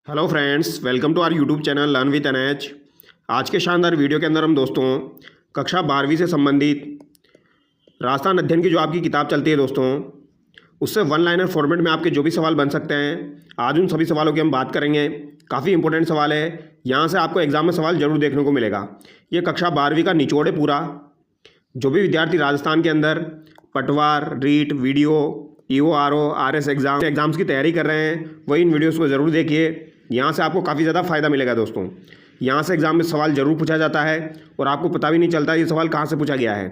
Hello friends, welcome to our YouTube channel learn with NH. आज के शानदार video के अंदर हम दोस्तों कक्षा 12वीं से संबंधित राजस्थान अध्ययन की जो आपकी किताब चलती है दोस्तों, उससे वन लाइनर फॉर्मेट में आपके जो भी सवाल बन सकते हैं, आज उन सभी सवालों की हम बात करेंगे। काफ़ी इंपॉर्टेंट सवाल है, यहाँ से आपको एग्जाम में सवाल जरूर देखने को मिलेगा। ये कक्षा 12वीं का निचोड़ है पूरा। जो भी विद्यार्थी राजस्थान के अंदर Patwar, REET, VDO, EO, RO, RS exams की तैयारी कर रहे हैं, वही इन वीडियोस को ज़रूर देखिए। यहाँ से आपको काफ़ी ज़्यादा फ़ायदा मिलेगा दोस्तों। यहाँ से एग्जाम में सवाल जरूर पूछा जाता है और आपको पता भी नहीं चलता ये सवाल कहाँ से पूछा गया है।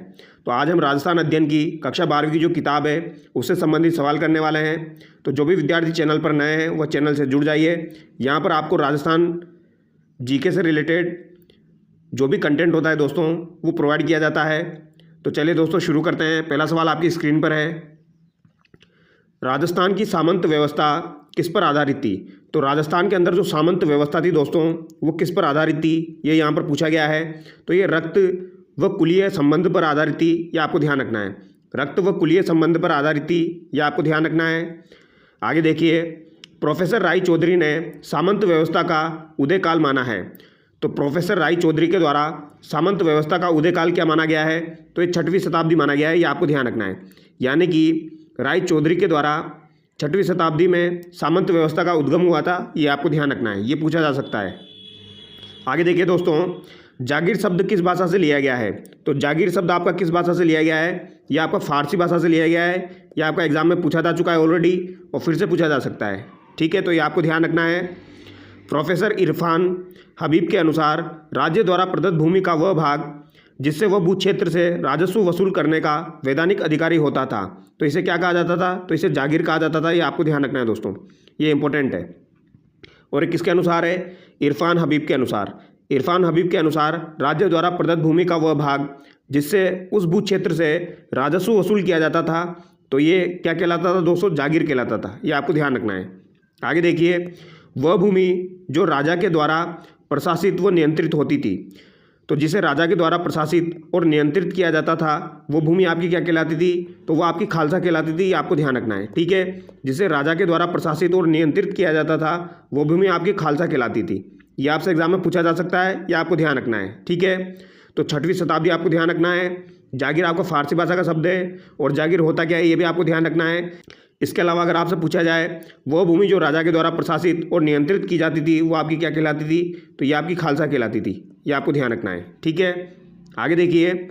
तो आज हम राजस्थान अध्ययन की कक्षा 12वीं की जो किताब है उससे संबंधित सवाल करने वाले हैं। तो जो भी विद्यार्थी चैनल पर नए हैं वह चैनल से जुड़ जाइए। यहाँ पर आपको राजस्थान जीके से रिलेटेड जो भी कंटेंट होता है दोस्तों वो प्रोवाइड किया जाता है। तो चलिए दोस्तों शुरू करते हैं। पहला सवाल आपकी स्क्रीन पर है, राजस्थान की सामंत व्यवस्था किस पर आधारित थी? तो राजस्थान के अंदर जो सामंत व्यवस्था थी दोस्तों वो किस पर आधारित थी, ये यहाँ पर पूछा गया है। तो ये रक्त व कुलीय संबंध पर आधारित थी, यह आपको ध्यान रखना है। रक्त व कुलीय संबंध पर आधारित थी, यह आपको ध्यान रखना है। आगे देखिए, प्रोफेसर राय चौधरी ने सामंत व्यवस्था का उदय काल माना है। तो प्रोफेसर राय चौधरी के द्वारा सामंत व्यवस्था का उदय काल क्या माना गया है? तो ये 6वीं शताब्दी माना गया है, ये आपको ध्यान रखना है। यानी कि राय चौधरी के द्वारा 6वीं शताब्दी में सामंत व्यवस्था का उद्गम हुआ था, ये आपको ध्यान रखना है, ये पूछा जा सकता है। आगे देखिए दोस्तों, जागीर शब्द किस भाषा से लिया गया है? तो जागीर शब्द आपका किस भाषा से लिया गया है? यह आपका फारसी भाषा से लिया गया है। यह आपका एग्जाम में पूछा जा चुका है ऑलरेडी और फिर से पूछा जा सकता है। ठीक है, तो ये आपको ध्यान रखना है। प्रोफेसर इरफान हबीब के अनुसार राज्य द्वारा प्रदत्त भूमि का वह भाग जिससे वह भू क्षेत्र से राजस्व वसूल करने का वैधानिक अधिकारी होता था, तो इसे क्या कहा जाता था? तो इसे जागीर कहा जाता था। ये आपको ध्यान रखना है दोस्तों, ये इंपॉर्टेंट है। और ये किसके अनुसार है? इरफान हबीब के अनुसार। इरफान हबीब के अनुसार राज्य द्वारा प्रदत्त भूमि का वह भाग जिससे उस भू क्षेत्र से राजस्व वसूल किया जाता था, तो ये क्या कहलाता था दोस्तों? जागीर कहलाता था। ये आपको ध्यान रखना है। आगे देखिए, वह भूमि जो राजा के द्वारा प्रशासित व नियंत्रित होती थी, तो जिसे राजा के द्वारा प्रशासित और नियंत्रित किया जाता था वो भूमि आपकी क्या कहलाती थी? तो वो आपकी खालसा कहलाती थी। ये आपको ध्यान रखना है। ठीक है, जिसे राजा के द्वारा प्रशासित और नियंत्रित किया जाता था वो भूमि आपकी खालसा कहलाती थी। ये आपसे एग्जाम में पूछा जा सकता है, ये आपको ध्यान रखना है। ठीक है, तो 6वीं शताब्दी आपको ध्यान रखना है। जागीर आपका फारसी भाषा का शब्द है और जागीर होता क्या है ये भी आपको ध्यान रखना है। इसके अलावा अगर आपसे पूछा जाए वो भूमि जो राजा के द्वारा प्रशासित और नियंत्रित की जाती थी वो आपकी क्या कहलाती थी? तो ये आपकी खालसा कहलाती थी। ये आपको ध्यान रखना है। ठीक है, आगे देखिए,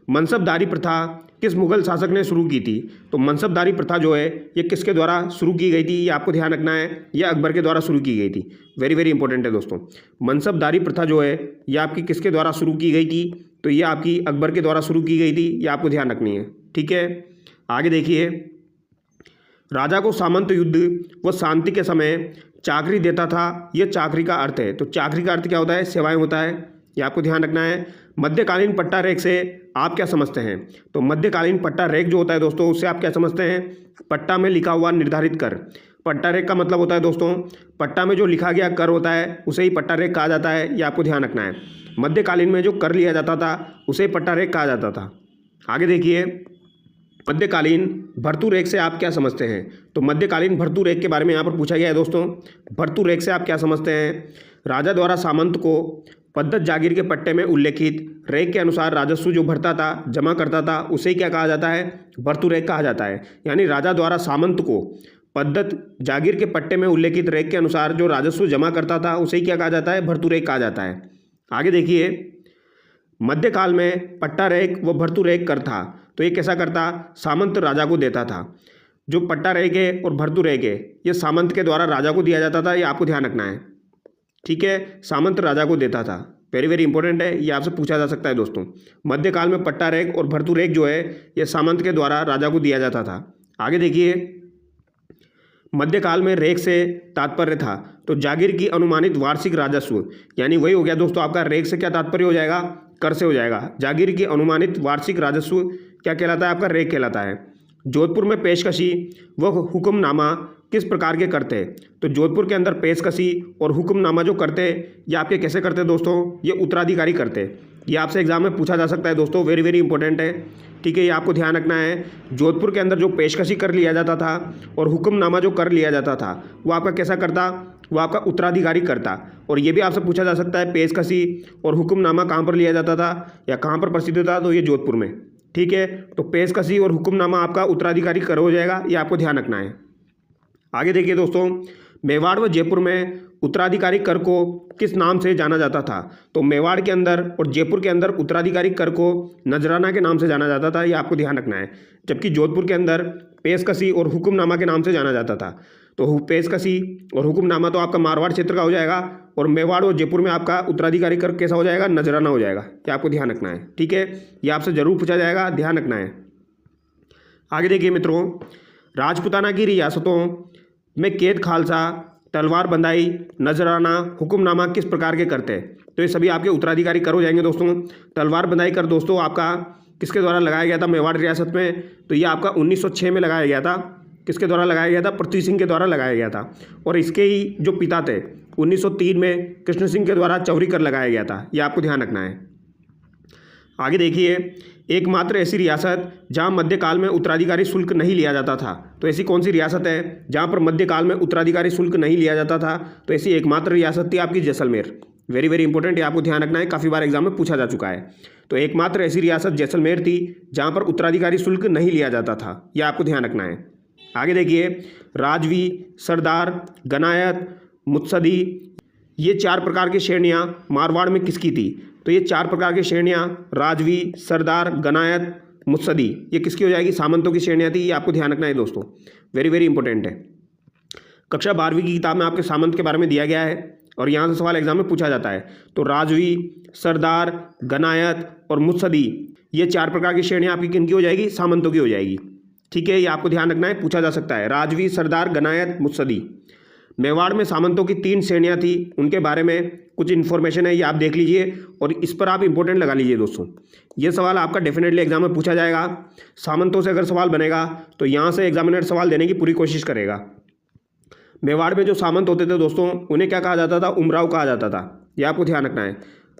मनसबदारी प्रथा किस मुगल शासक ने शुरू की थी? तो मनसबदारी प्रथा जो है ये किसके द्वारा शुरू की गई थी? ये आपको ध्यान रखना है। ये अकबर के द्वारा शुरू की गई थी। वेरी वेरी इंपॉर्टेंट है दोस्तों। मनसबदारी प्रथा जो है ये आपकी किसके द्वारा शुरू की गई थी? तो ये आपकी अकबर के द्वारा शुरू की गई थी। ये आपको ध्यान रखनी है। ठीक है, आगे देखिए, राजा को सामंत युद्ध व शांति के समय चाकरी देता था, यह चाकरी का अर्थ है। तो चाकरी का अर्थ क्या होता है? सेवाएं होता है। ये आपको ध्यान रखना है। मध्यकालीन पट्टा रेख से आप क्या समझते हैं? तो मध्यकालीन पट्टा रेख जो होता है दोस्तों उससे आप क्या समझते हैं? पट्टा में लिखा हुआ निर्धारित कर। पट्टा रेख का मतलब होता है दोस्तों पट्टा में जो लिखा गया कर होता है उसे ही पट्टा रेख कहा जाता है। ये आपको ध्यान रखना है। मध्यकालीन में जो कर लिया जाता था उसे पट्टा रेख कहा जाता था। आगे देखिए, मध्यकालीन भर्तु रेख से आप क्या समझते हैं? तो मध्यकालीन भर्तु रेख के बारे में यहाँ पर पूछा गया है दोस्तों। भर्तु रेख से आप क्या समझते हैं? राजा द्वारा सामंत को पद्धत जागीर के पट्टे में उल्लेखित रेख के अनुसार राजस्व जो भरता था, जमा करता था, उसे क्या कहा जाता है? भर्तु रेख कहा जाता है। यानी राजा द्वारा सामंत को पद्धत जागीर के पट्टे में उल्लेखित रेख के अनुसार जो राजस्व जमा करता था उसे क्या कहा जाता है? भर्तु रेख कहा जाता है। आगे देखिए, मध्यकाल में पट्टा रेख व भर्तु रेख कर था, तो ये कैसा करता? सामंत राजा को देता था। जो पट्टा रेख है और भर्तु रेख है ये सामंत के द्वारा राजा को दिया जाता था। ये आपको ध्यान रखना है। ठीक है, सामंत राजा को देता था। वेरी वेरी इंपॉर्टेंट है, ये आपसे पूछा जा सकता है दोस्तों। मध्यकाल में पट्टा रेख और भर्तु रेख जो है ये सामंत के द्वारा राजा को दिया जाता था। आगे देखिए, मध्यकाल में रेख से तात्पर्य था तो जागीर की अनुमानित वार्षिक राजस्व, यानी वही हो गया दोस्तों आपका रेख से क्या तात्पर्य हो जाएगा? कर से हो जाएगा। जागीर की अनुमानित वार्षिक राजस्व क्या कहलाता है? आपका रेख कहलाता है। जोधपुर में पेशकशी व हुक्मनामा किस प्रकार के करते? तो जोधपुर के अंदर पेशकशी और हुक्मनामा जो करते ये आपके कैसे करते दोस्तों? ये उत्तराधिकारी करते। ये आपसे एग्जाम में पूछा जा सकता है दोस्तों। वेरी वेरी इंपॉर्टेंट है। ठीक है, ये आपको ध्यान रखना है। जोधपुर के अंदर जो पेशकशी कर लिया जाता था और हुक्मनामा जो कर लिया जाता था वो आपका कैसा करता? वो आपका उत्तराधिकारी करता। और ये भी आपसे पूछा जा सकता है पेशकशी और हुक्मनामा कहाँ पर लिया जाता था या कहाँ पर प्रसिद्ध था, तो ये जोधपुर में। ठीक है, तो पेशकशी और हुक्मनामा आपका उत्तराधिकारी कर हो जाएगा, ये आपको ध्यान रखना है। आगे देखिए दोस्तों, मेवाड़ व जयपुर में उत्तराधिकारी कर को किस नाम से जाना जाता था? तो मेवाड़ के अंदर और जयपुर के अंदर उत्तराधिकारी कर को नजराना के नाम से जाना जाता था, ये आपको ध्यान रखना है। जबकि जोधपुर के अंदर पेशकशी और हुक्मनामा के नाम से जाना जाता था। तो पेशकशी और हुक्मनामा तो आपका मारवाड़ क्षेत्र का हो जाएगा, और मेवाड़ और जयपुर में आपका उत्तराधिकारी कर कैसा हो जाएगा? नजराना हो जाएगा। ये आपको ध्यान रखना है। ठीक है, ये आपसे जरूर पूछा जाएगा, ध्यान रखना है। आगे देखिए मित्रों, राजपूताना की रियासतों में कैद खालसा, तलवार बंदाई, नजराना, हुक्मनामा किस प्रकार के करते हैं? तो ये सभी आपके उत्तराधिकारी कर हो जाएंगे दोस्तों। तलवार बंदाई कर दोस्तों आपका किसके द्वारा लगाया गया था मेवाड़ रियासत में? तो ये आपका 1906 में लगाया गया था। किसके द्वारा लगाया गया था? पृथ्वी सिंह के द्वारा लगाया गया था। और इसके ही जो पिता थे 1903 में कृष्ण सिंह के द्वारा चौरी कर लगाया गया था। ये आपको ध्यान रखना है। आगे देखिए, एकमात्र ऐसी रियासत जहां मध्यकाल में उत्तराधिकारी शुल्क नहीं लिया जाता था। तो ऐसी कौन सी रियासत है जहां पर मध्यकाल में उत्तराधिकारी शुल्क नहीं लिया जाता था? तो ऐसी एकमात्र रियासत थी आपकी जैसलमेर। वेरी वेरी इंपॉर्टेंट, ये आपको ध्यान रखना है, काफ़ी बार एग्जाम में पूछा जा चुका है। तो एकमात्र ऐसी रियासत जैसलमेर थी जहाँ पर उत्तराधिकारी शुल्क नहीं लिया जाता था। यह आपको ध्यान रखना है। आगे देखिए, राजवी, सरदार, गनायत, मुत्सदी, ये 4 प्रकार की श्रेणियाँ मारवाड़ में किसकी थी? तो ये 4 प्रकार की श्रेणियाँ राजवी, सरदार, गनायत, मुत्सदी, ये किसकी हो जाएगी? सामंतों की श्रेणियाँ थी। ये आपको ध्यान रखना है दोस्तों, वेरी वेरी इंपॉर्टेंट है। कक्षा 12वीं की किताब में आपके सामंत के बारे में दिया गया है और यहाँ से सवाल एग्जाम में पूछा जाता है। तो राजवी, सरदार, गनायत और मुत्सदी, ये 4 प्रकार की श्रेणियाँ आपकी किनकी हो जाएगी? सामंतों की हो जाएगी। ठीक है, ये आपको ध्यान रखना है, पूछा जा सकता है। राजवी, सरदार, गनायत, मुत्सदी। मेवाड़ में सामंतों की 3 श्रेणियाँ थी, उनके बारे में कुछ इन्फॉर्मेशन है, ये आप देख लीजिए और इस पर आप इंपॉर्टेंट लगा लीजिए दोस्तों। ये सवाल आपका डेफिनेटली एग्जाम में पूछा जाएगा। सामंतों से अगर सवाल बनेगा तो यहाँ से एग्जामिनर सवाल देने की पूरी कोशिश करेगा। मेवाड़ में जो सामंत होते थे दोस्तों, उन्हें क्या कहा जाता था? उमराव कहा जाता था। यह आपको ध्यान रखना है।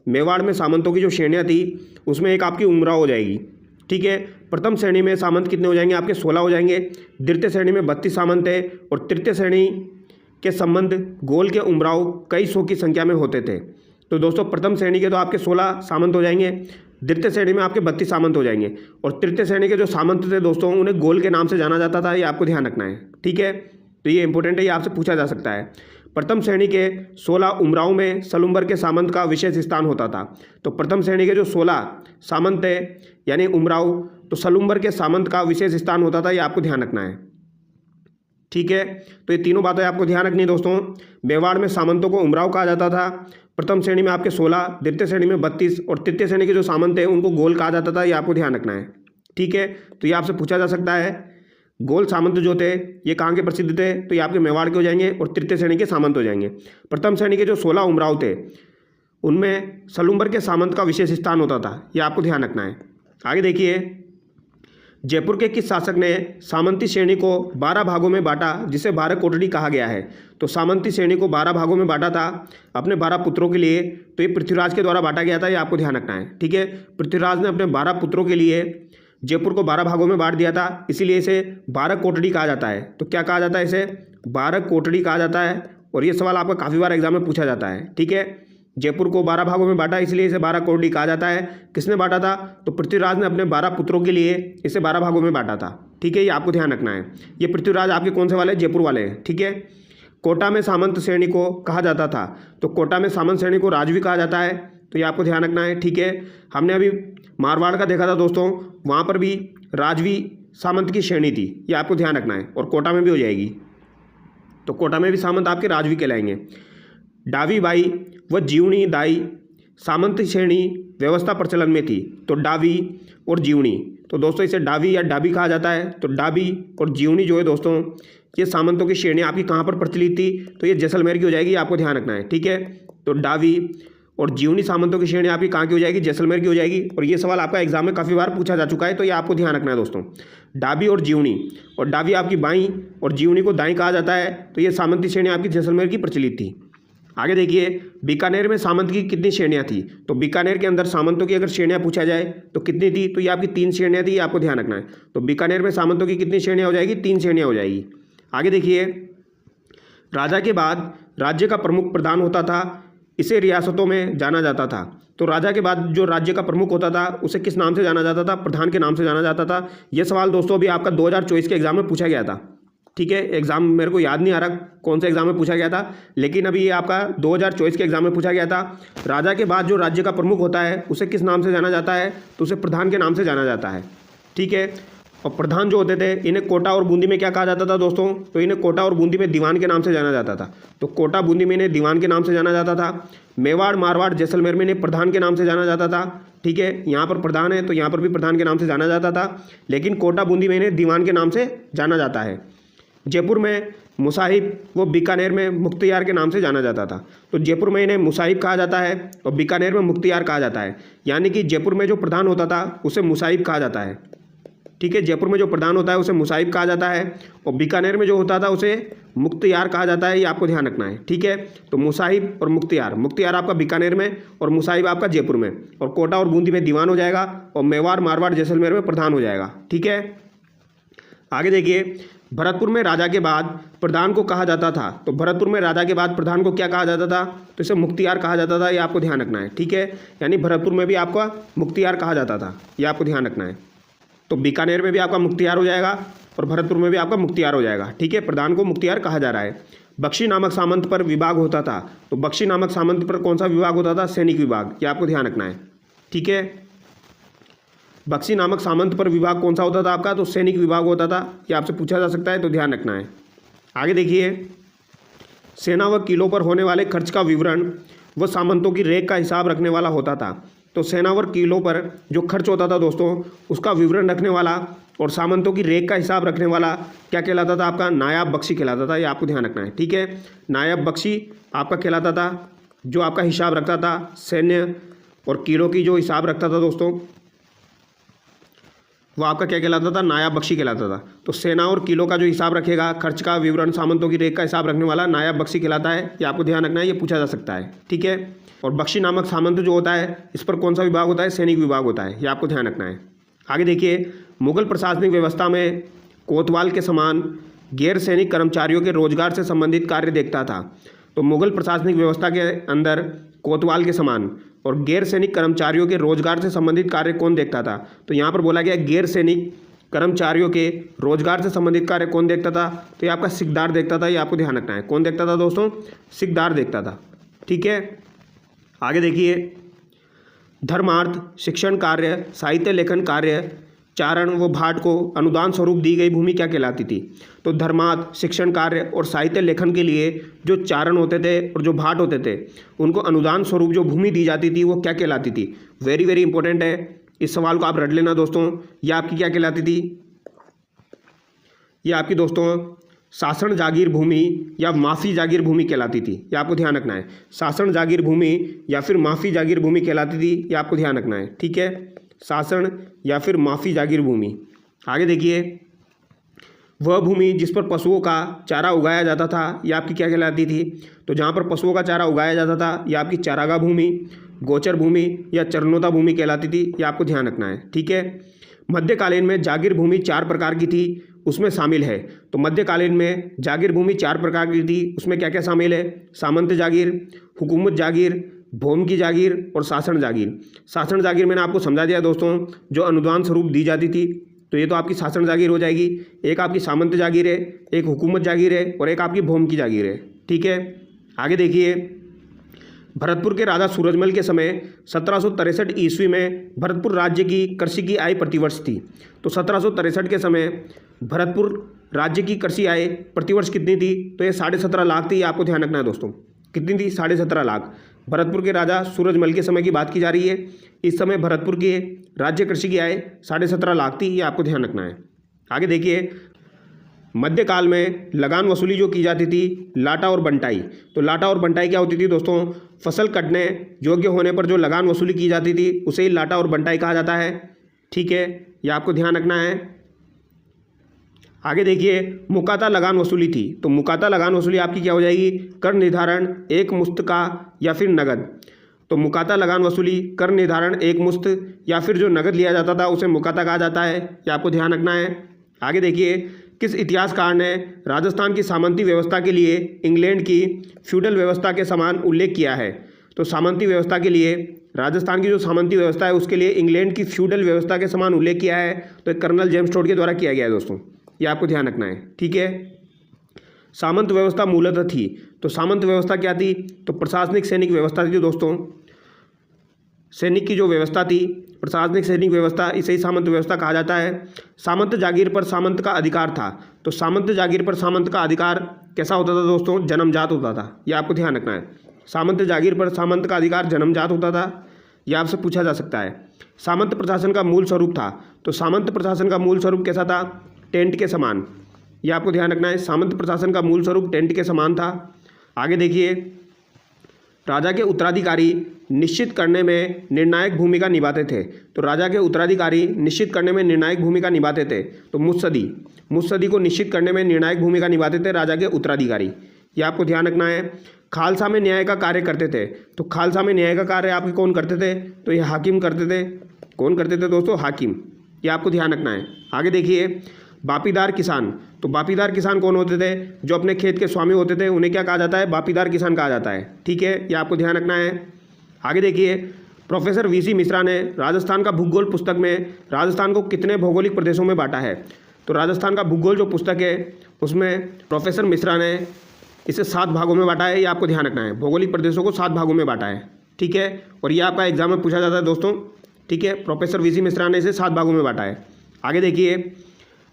मेवाड़ में सामंतों की जो श्रेणियाँ थी उसमें एक आपकी उमराव हो जाएगी। ठीक है, प्रथम श्रेणी में सामंत कितने हो जाएंगे? आपके 16 हो जाएंगे। द्वितीय श्रेणी में 32 सामंत है और तृतीय श्रेणी के संबंध गोल के उमराव कई सौ की संख्या में होते थे। तो दोस्तों प्रथम श्रेणी के तो आपके 16 सामंत हो जाएंगे, द्वितीय श्रेणी में आपके 32 सामंत हो जाएंगे और तृतीय श्रेणी के जो सामंत थे दोस्तों उन्हें गोल के नाम से जाना जाता था। ये आपको ध्यान रखना है। ठीक है, तो ये इंपॉर्टेंट है, ये आपसे पूछा जा सकता है। प्रथम श्रेणी के 16 उमराव में सलुम्बर के सामंत का विशेष स्थान होता था। तो प्रथम श्रेणी के जो 16 सामंत थे यानी उमराव, तो सलुम्बर के सामंत का विशेष स्थान होता था। ये आपको ध्यान रखना है। ठीक है, तो ये तीनों बातें आपको ध्यान रखनी है दोस्तों। मेवाड़ में सामंतों को उमराव कहा जाता था। प्रथम श्रेणी में आपके 16, द्वितीय श्रेणी में 32 और तृतीय श्रेणी के जो सामंत हैं उनको गोल कहा जाता था। ये आपको ध्यान रखना है। ठीक है, तो ये आपसे पूछा जा सकता है। गोल सामंत जो थे ये कहाँ के प्रसिद्ध थे? तो ये आपके मेवाड़ के हो जाएंगे और तृतीय श्रेणी के सामंत हो जाएंगे। प्रथम श्रेणी के जो 16 उमराव थे उनमें सलुम्बर के सामंत का विशेष स्थान होता था। ये आपको ध्यान रखना है। आगे देखिए, जयपुर के किस शासक ने सामंती श्रेणी को 12 भागों में बांटा जिसे 12 कोटड़ी कहा गया है? तो सामंती श्रेणी को 12 भागों में बांटा था अपने 12 पुत्रों के लिए। तो ये पृथ्वीराज के द्वारा बांटा गया था। ये आपको ध्यान रखना है। ठीक है, पृथ्वीराज ने अपने 12 पुत्रों के लिए जयपुर को 12 भागों में बांट दिया था, इसीलिए इसे 12 कोटड़ी कहा जाता है। तो क्या कहा जाता है? इसे 12 कोटड़ी कहा जाता है। और ये सवाल आपका काफ़ी बार एग्जाम में पूछा जाता है। ठीक है, जयपुर को 12 भागों में बांटा इसलिए इसे 12 कोटड़ी कहा जाता है। किसने बांटा था? तो पृथ्वीराज ने अपने 12 पुत्रों के लिए इसे 12 भागों में बांटा था। ठीक है, ये आपको ध्यान रखना है। ये पृथ्वीराज आपके कौन से वाले? जयपुर वाले हैं। ठीक है, कोटा में सामंत श्रेणी को कहा जाता था। तो कोटा में सामंत श्रेणी को राजवी कहा जाता है। तो ये आपको ध्यान रखना है। ठीक है, हमने अभी मारवाड़ का देखा था दोस्तों, वहाँ पर भी राजवी सामंत की श्रेणी थी। ये आपको ध्यान रखना है और कोटा में भी हो जाएगी। तो कोटा में भी सामंत आपके राजवी कहलाएंगे। डावी बाई व जीवनी दाई सामंत श्रेणी व्यवस्था प्रचलन में थी। तो डावी और जीवनी, तो दोस्तों इसे डावी या डाबी कहा जाता है। तो डाबी और जीवनी जो है दोस्तों ये सामंतों की श्रेणी आपकी कहाँ पर प्रचलित थी? तो ये जैसलमेर की हो जाएगी। आपको ध्यान रखना है। ठीक है, तो डावी और जीवनी सामंतों की श्रेणी आपकी कहाँ की हो जाएगी? जैसलमेर की हो जाएगी। और ये सवाल आपका एग्जाम में काफ़ी बार पूछा जा चुका है, तो ये आपको ध्यान रखना है दोस्तों। डाबी और जीवनी, और डाबी आपकी बाईं और जीवनी को दाईं कहा जाता है। तो ये सामंती श्रेणी आपकी जैसलमेर की प्रचलित थी। आगे देखिए, बीकानेर में सामंत की कितनी श्रेणियाँ थी? तो बीकानेर के अंदर सामंतों की अगर श्रेणियाँ पूछा जाए तो कितनी थी? तो ये आपकी 3 श्रेणियाँ थी। आपको ध्यान रखना है। तो बीकानेर में सामंतों की कितनी श्रेणियाँ हो जाएगी? 3 श्रेणियाँ हो जाएगी। आगे देखिए, राजा के बाद राज्य का प्रमुख प्रधान होता था, इसे रियासतों में जाना जाता था। तो राजा के बाद जो राज्य का प्रमुख होता था उसे किस नाम से जाना जाता था? प्रधान के नाम से जाना जाता था। यह सवाल दोस्तों अभी आपका 2024 के एग्जाम में पूछा गया था। ठीक है, एग्जाम मेरे को याद नहीं आ रहा कौन से एग्जाम में पूछा गया था, लेकिन अभी ये आपका 2024 के एग्जाम में पूछा गया था। राजा के बाद जो राज्य का प्रमुख होता है उसे किस नाम से जाना जाता है? तो उसे प्रधान के नाम से जाना जाता है। ठीक है, और प्रधान जो होते थे इन्हें कोटा और बूंदी में क्या कहा जाता था दोस्तों? तो इन्हें कोटा और बूंदी में दीवान के नाम से जाना जाता था। तो कोटा बूंदी में इन्हें दीवान के नाम से जाना जाता था। मेवाड़ मारवाड़ जैसलमेर में इन्हें प्रधान के नाम से जाना जाता था। ठीक है, यहाँ पर प्रधान है तो यहाँ पर भी प्रधान के नाम से जाना जाता था, लेकिन कोटा बूंदी में इन्हें दीवान के नाम से जाना जाता है। जयपुर में मुसाहिब व बीकानेर में मुख्तियार के नाम से जाना जाता था। तो जयपुर में इन्हें मुसाहिब कहा जाता है और बीकानेर में मुख्तियार कहा जाता है। यानी कि जयपुर में जो प्रधान होता था उसे मुसाहिब कहा जाता है। ठीक है, जयपुर में जो प्रधान होता है उसे मुसाहिब कहा जाता है और बीकानेर में जो होता था उसे मुख्तियार कहा जाता है। ये आपको ध्यान रखना है। ठीक है, तो मुसाहिब और मुख्तियार, मुख्तियार आपका बीकानेर में और मुसाहिब आपका जयपुर में, और कोटा और बूंदी में दीवान हो जाएगा और मेवाड़ मारवाड़ जैसलमेर में प्रधान हो जाएगा। ठीक है, आगे देखिए, भरतपुर में राजा के बाद प्रधान को कहा जाता था। तो भरतपुर में राजा के बाद प्रधान को क्या कहा जाता था? तो इसे मुख्तियार कहा जाता था। ये आपको ध्यान रखना है। ठीक है, यानी भरतपुर में भी आपका मुख्तियार कहा जाता था, ये आपको ध्यान रखना है। तो बीकानेर में भी आपका मुख्तियार हो जाएगा और भरतपुर में भी आपका मुख्तियार हो जाएगा। ठीक है, प्रधान को मुख्तियार कहा जा रहा है। बख्शी नामक सामंत पर विभाग होता था। तो बख्शी नामक सामंत पर कौन सा विभाग होता था? सैनिक विभाग, ये आपको ध्यान रखना है। ठीक है, बख्शी नामक सामंत पर विभाग कौन सा होता था आपका? तो सैनिक विभाग होता था। ये आपसे पूछा जा सकता है, तो ध्यान रखना है। आगे देखिए, सेना व किलों पर होने वाले खर्च का विवरण व सामंतों की रेख का हिसाब रखने वाला होता था। तो सेना व किलों पर जो खर्च होता था दोस्तों उसका विवरण रखने वाला और सामंतों की रेख का हिसाब रखने वाला क्या कहलाता था? आपका नायब बख्शी कहलाता था। ये आपको ध्यान रखना है। ठीक है, नायब बख्शी आपका कहलाता था, जो आपका हिसाब रखता था सैन्य और किलों की जो हिसाब रखता था दोस्तों वो आपका क्या कहलाता था? नायब बख्शी कहलाता था। तो सेना और किलो का जो हिसाब रखेगा, खर्च का विवरण, सामंतों की रेख का हिसाब रखने वाला नायब बख्शी कहलाता है। ये आपको ध्यान रखना है, ये पूछा जा सकता है। ठीक है, और बख्शी नामक सामंत जो होता है इस पर कौन सा विभाग होता है? सैनिक विभाग होता है। ये आपको ध्यान रखना है। आगे देखिए, मुगल प्रशासनिक व्यवस्था में कोतवाल के समान गैर सैनिक कर्मचारियों के रोजगार से संबंधित कार्य देखता था। तो मुगल प्रशासनिक व्यवस्था के अंदर कोतवाल के समान और गैर सैनिक कर्मचारियों के रोजगार से संबंधित कार्य कौन देखता था? तो यहाँ पर बोला गया गैर सैनिक कर्मचारियों के रोजगार से संबंधित कार्य कौन देखता था? तो ये आपका सिकदार देखता था। ये आपको ध्यान रखना है। कौन देखता था दोस्तों? सिकदार देखता था। ठीक है, आगे देखिए, धर्मार्थ, शिक्षण कार्य, साहित्य लेखन कार्य, चारण व भाट को अनुदान स्वरूप दी गई भूमि क्या कहलाती थी? तो धर्मार्थ, शिक्षण कार्य और साहित्य लेखन के लिए जो चारण होते थे और जो भाट होते थे उनको अनुदान स्वरूप जो भूमि दी जाती थी वो क्या कहलाती थी? वेरी वेरी इंपॉर्टेंट है, इस सवाल को आप रट लेना दोस्तों। ये आपकी क्या कहलाती थी? ये आपकी दोस्तों शासन जागीर भूमि या माफ़ी जागीर भूमि कहलाती थी। ये आपको ध्यान रखना है। शासन जागीर भूमि या फिर माफ़ी जागीर भूमि कहलाती थी। ये आपको ध्यान रखना है। ठीक है, शासन या फिर माफ़ी जागीर भूमि। आगे देखिए, वह भूमि जिस पर पशुओं का चारा उगाया जाता था ये आपकी क्या कहलाती थी? तो जहाँ पर पशुओं का चारा उगाया जाता था ये आपकी चारागाह भूमि, गोचर भूमि या चरनोता भूमि कहलाती थी। ये आपको ध्यान रखना है। ठीक है, मध्यकालीन में जागीर भूमि 4 प्रकार की थी, उसमें शामिल है। तो मध्यकालीन में जागीर भूमि 4 प्रकार की थी, उसमें क्या क्या शामिल है? सामंत जागीर, हुकूमत जागीर, भौम की जागीर और शासन जागीर। शासन जागीर मैंने आपको समझा दिया दोस्तों, जो अनुदान स्वरूप दी जाती थी। तो ये तो आपकी शासन जागीर हो जाएगी। एक आपकी सामंत जागीर है, एक हुकूमत जागीर है और एक आपकी भौम की जागीर है। ठीक है, आगे देखिए, भरतपुर के राजा सूरजमल के समय 1763 ईस्वी में भरतपुर राज्य की कृषि की आय प्रतिवर्ष थी। तो 1763 के समय भरतपुर राज्य की कृषि आय प्रतिवर्ष कितनी थी? तो ये 17.5 लाख थी। आपको ध्यान रखना है दोस्तों, कितनी थी? 17.5 लाख। भरतपुर के राजा सूरजमल के समय की बात की जा रही है। इस समय भरतपुर की राज्य कृषि की आय 17.5 लाख थी। ये आपको ध्यान रखना है। आगे देखिए, मध्यकाल में लगान वसूली जो की जाती थी लाटा और बंटाई। तो लाटा और बंटाई क्या होती थी दोस्तों? फसल कटने योग्य होने पर जो लगान वसूली की जाती थी उसे ही लाटा और बंटाई कहा जाता है। ठीक है, ये आपको ध्यान रखना है। आगे देखिए, मुकाता लगान वसूली थी। तो मुकाता लगान वसूली आपकी क्या हो जाएगी? कर निर्धारण, एक मुश्त का या फिर नगद। तो मुकाता लगान वसूली, कर निर्धारण, एक मुश्त या फिर जो नगद लिया जाता था उसे मुकाता कहा जाता है। ये आपको ध्यान रखना है। आगे देखिए, किस इतिहासकार ने राजस्थान की सामंती व्यवस्था के लिए इंग्लैंड की फ्यूडल व्यवस्था के समान उल्लेख किया है? तो सामंती व्यवस्था के लिए राजस्थान की जो सामंती व्यवस्था है उसके लिए इंग्लैंड की फ्यूडल व्यवस्था के समान उल्लेख किया है, तो कर्नल जेम्स टोड के द्वारा किया गया है दोस्तों, ये आपको ध्यान रखना है। ठीक है, सामंत व्यवस्था मूलतः थी, तो सामंत व्यवस्था क्या थी? तो प्रशासनिक सैनिक व्यवस्था थी दोस्तों। सैनिक की जो व्यवस्था थी, प्रशासनिक सैनिक व्यवस्था, इसे ही सामंत व्यवस्था कहा जाता है। सामंत जागीर पर सामंत का अधिकार था, तो सामंत जागीर पर सामंत का अधिकार कैसा होता था दोस्तों? जन्मजात होता था, यह आपको ध्यान रखना है। सामंत जागीर पर सामंत का अधिकार जन्मजात होता था, यह आपसे पूछा जा सकता है। सामंत प्रशासन का मूल स्वरूप था, तो सामंत प्रशासन का मूल स्वरूप कैसा था? टेंट के समान, यह आपको ध्यान रखना है। सामंत प्रशासन का मूल स्वरूप टेंट के समान था। आगे देखिए, राजा के उत्तराधिकारी निश्चित करने में निर्णायक भूमिका निभाते थे, तो राजा के उत्तराधिकारी निश्चित करने में निर्णायक भूमिका निभाते थे, तो मुत्सदी को निश्चित करने में निर्णायक भूमिका निभाते थे राजा के उत्तराधिकारी, यह आपको ध्यान रखना है। खालसा में न्याय का कार्य करते थे, तो खालसा में न्याय का कार्य आपके कौन करते थे? तो ये हाकिम करते थे। कौन करते थे दोस्तों? हाकिम, ये आपको ध्यान रखना है। आगे देखिए, बापीदार किसान, तो बापीदार किसान कौन होते थे? जो अपने खेत के स्वामी होते थे, उन्हें क्या कहा जाता है? बापीदार किसान कहा जाता है। ठीक है, ये आपको ध्यान रखना है। आगे देखिए, प्रोफेसर वीसी मिश्रा ने राजस्थान का भूगोल पुस्तक में राजस्थान को कितने भौगोलिक प्रदेशों में बांटा है? तो राजस्थान का भूगोल जो पुस्तक है उसमें प्रोफेसर मिश्रा ने इसे 7 भागों में बांटा है, ये आपको ध्यान रखना है। भौगोलिक प्रदेशों को 7 भागों में बांटा है। ठीक है, और ये आपका एग्जाम में पूछा जाता है दोस्तों। ठीक है, प्रोफेसर वीसी मिश्रा ने इसे 7 भागों में बांटा है। आगे देखिए,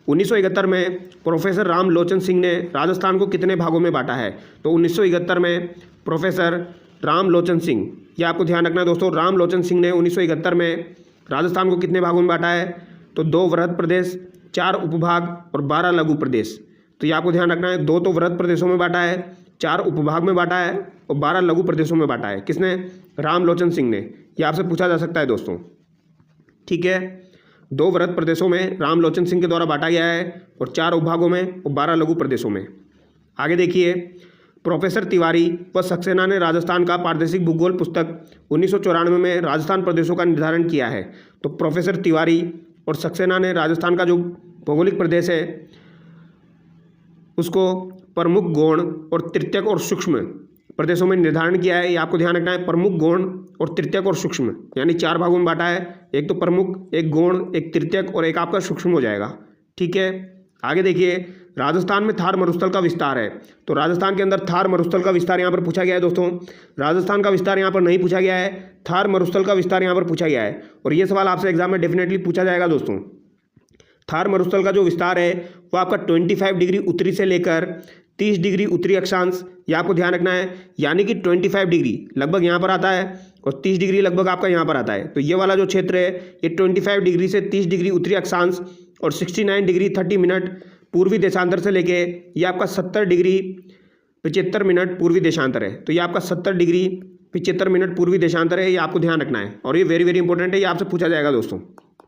1971 में प्रोफेसर राम लोचन सिंह ने राजस्थान को कितने भागों में बांटा है? तो 1971 में प्रोफेसर राम लोचन सिंह, यह आपको ध्यान रखना है दोस्तों, राम लोचन सिंह ने 1971 में राजस्थान को कितने भागों में बांटा है? तो 2 वृहद प्रदेश, 4 उपभाग और 12 लघु प्रदेश। तो ये आपको ध्यान रखना है, 2 तो वृहद प्रदेशों में बांटा है, 4 उपभाग में बांटा है और 12 लघु प्रदेशों में बांटा है। किसने? राम लोचन सिंह ने। यह आपसे पूछा जा सकता है दोस्तों। ठीक है, 2 वृहद प्रदेशों में राम लोचन सिंह के द्वारा बांटा गया है और 4 उपभागों में और 12 लघु प्रदेशों में। आगे देखिए, प्रोफेसर तिवारी व सक्सेना ने राजस्थान का प्रादेशिक भूगोल पुस्तक 1994 में राजस्थान प्रदेशों का निर्धारण किया है। तो प्रोफेसर तिवारी और सक्सेना ने राजस्थान का जो भौगोलिक प्रदेश है उसको प्रमुख गौण और तृतीयक और सूक्ष्म प्रदेशों में निर्धारण किया है। ये आपको ध्यान रखना है, प्रमुख गौण और तृतीयक और सूक्ष्म, यानी 4 भागों में बांटा है। एक तो प्रमुख, एक गौण, एक तृतीयक और एक आपका सूक्ष्म हो जाएगा। ठीक है, आगे देखिए, राजस्थान में थार मरुस्थल का विस्तार है, तो राजस्थान के अंदर थार मरुस्थल का विस्तार यहाँ पर पूछा गया है दोस्तों। राजस्थान का विस्तार यहाँ पर नहीं पूछा गया है, थार मरुस्थल का विस्तार यहाँ पर पूछा गया है, और ये सवाल आपसे एग्जाम में डेफिनेटली पूछा जाएगा दोस्तों। थार मरुस्थल का जो विस्तार है वो आपका 25 डिग्री उत्तरी से लेकर 30 डिग्री उत्तरी अक्षांश, ये आपको ध्यान रखना है, यानी कि 25 डिग्री लगभग यहाँ पर आता है और 30 डिग्री लगभग आपका यहाँ पर आता है। तो ये वाला जो क्षेत्र है ये 25 डिग्री से 30 डिग्री उत्तरी अक्षांश और 69 डिग्री 30 मिनट पूर्वी देशांतर से लेके ये आपका 70 डिग्री 75 मिनट पूर्वी देशांतर है। तो ये आपका 70 डिग्री 75 मिनट पूर्वी देशांतर है, ये आपको ध्यान रखना है और ये वेरी वेरी इंपॉर्टेंट है, ये आपसे पूछा जाएगा दोस्तों।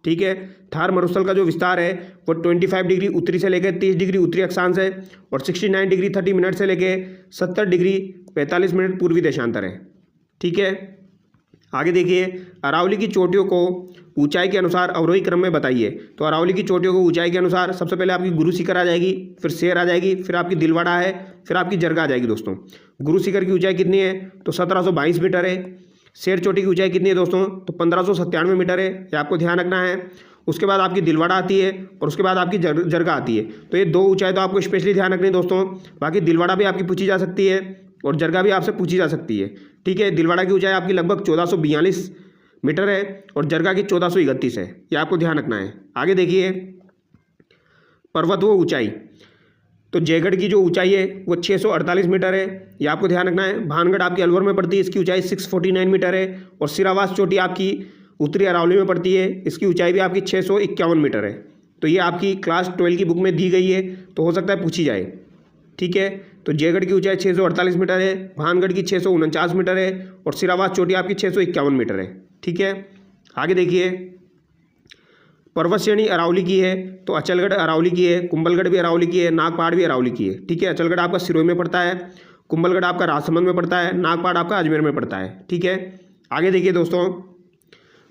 ठीक है, थार मरुस्थल का जो विस्तार है वो 25 डिग्री उत्तरी से लेकर 30 डिग्री उत्तरी अक्षांश है और 69 डिग्री 30 मिनट से लेकर 70 डिग्री 45 मिनट पूर्वी देशांतर है। ठीक है, आगे देखिए, अरावली की चोटियों को ऊंचाई के अनुसार अवरोही क्रम में बताइए। तो अरावली की चोटियों को ऊंचाई के अनुसार सबसे पहले आपकी गुरु शिखर आ जाएगी, फिर शेर आ जाएगी, फिर आपकी दिलवाड़ा है, फिर आपकी जरगा आ जाएगी दोस्तों। गुरु शिखर की ऊंचाई कितनी है? तो 1722 मीटर है। शेर चोटी की ऊंचाई कितनी है दोस्तों? तो 1597 मीटर है, ये आपको ध्यान रखना है। उसके बाद आपकी दिलवाड़ा आती है और उसके बाद आपकी जरगा आती है। तो ये 2 ऊंचाई तो आपको स्पेशली ध्यान रखनी है दोस्तों। बाकी दिलवाड़ा भी आपकी पूछी जा सकती है और जरगा भी आपसे पूछी जा सकती है। ठीक है, दिलवाड़ा की ऊंचाई आपकी लगभग 1442 मीटर है और जरगा की 1431 है, ये आपको ध्यान रखना है। आगे देखिए, पर्वत व ऊंचाई, तो जयगढ़ की जो ऊंचाई है वो 648 मीटर है, ये आपको ध्यान रखना है। भानगढ़ आपकी अलवर में पड़ती है, इसकी ऊंचाई 649 मीटर है और सिरावास चोटी आपकी उत्तरी अरावली में पड़ती है, इसकी ऊंचाई भी आपकी 651 मीटर है। तो ये आपकी क्लास 12 की बुक में दी गई है, तो हो सकता है पूछी जाए। ठीक है, तो जयगढ़ की ऊंचाई 648 मीटर है, भानगढ़ की 649 मीटर है और सिरावास चोटी आपकी 651 मीटर है। ठीक है, आगे देखिए, पर्वत श्रेणी अरावली की है, तो अचलगढ़ अरावली की है, कुंभलगढ़ भी अरावली की है, नागपाड़ भी अरावली की है। ठीक है, अचलगढ़ आपका सिरोही में पड़ता है, कुंभलगढ़ आपका राजसमंद में पड़ता है, नागपाड़ आपका अजमेर में पड़ता है। ठीक है, आगे देखिए दोस्तों,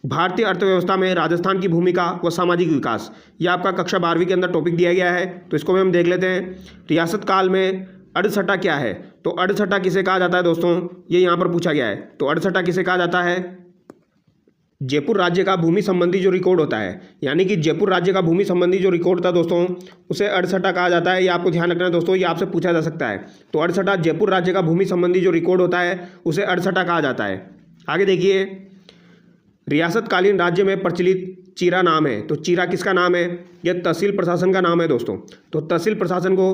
भारतीय अर्थव्यवस्था में राजस्थान की भूमिका व सामाजिक विकास, यह आपका कक्षा 12वीं के अंदर टॉपिक दिया गया है, तो इसको भी हम देख लेते हैं। रियासत काल में अड़सठा क्या है? तो अड़सठा किसे कहा जाता है दोस्तों, ये यहाँ पर पूछा गया है। तो अड़सठा किसे कहा जाता है? जयपुर राज्य का भूमि संबंधी जो रिकॉर्ड होता है, यानी कि जयपुर राज्य का भूमि संबंधी जो रिकॉर्ड था दोस्तों, उसे अड़सठा कहा जाता है। ये आपको ध्यान रखना है दोस्तों, ये आपसे पूछा जा सकता है। तो अड़सठा जयपुर राज्य का भूमि संबंधी जो रिकॉर्ड होता है उसे अड़सठा कहा जाता है। आगे देखिए, रियासतकालीन राज्य में प्रचलित चीरा नाम है। तो चीरा किसका नाम है? यह तहसील प्रशासन का नाम है दोस्तों। तो तहसील प्रशासन को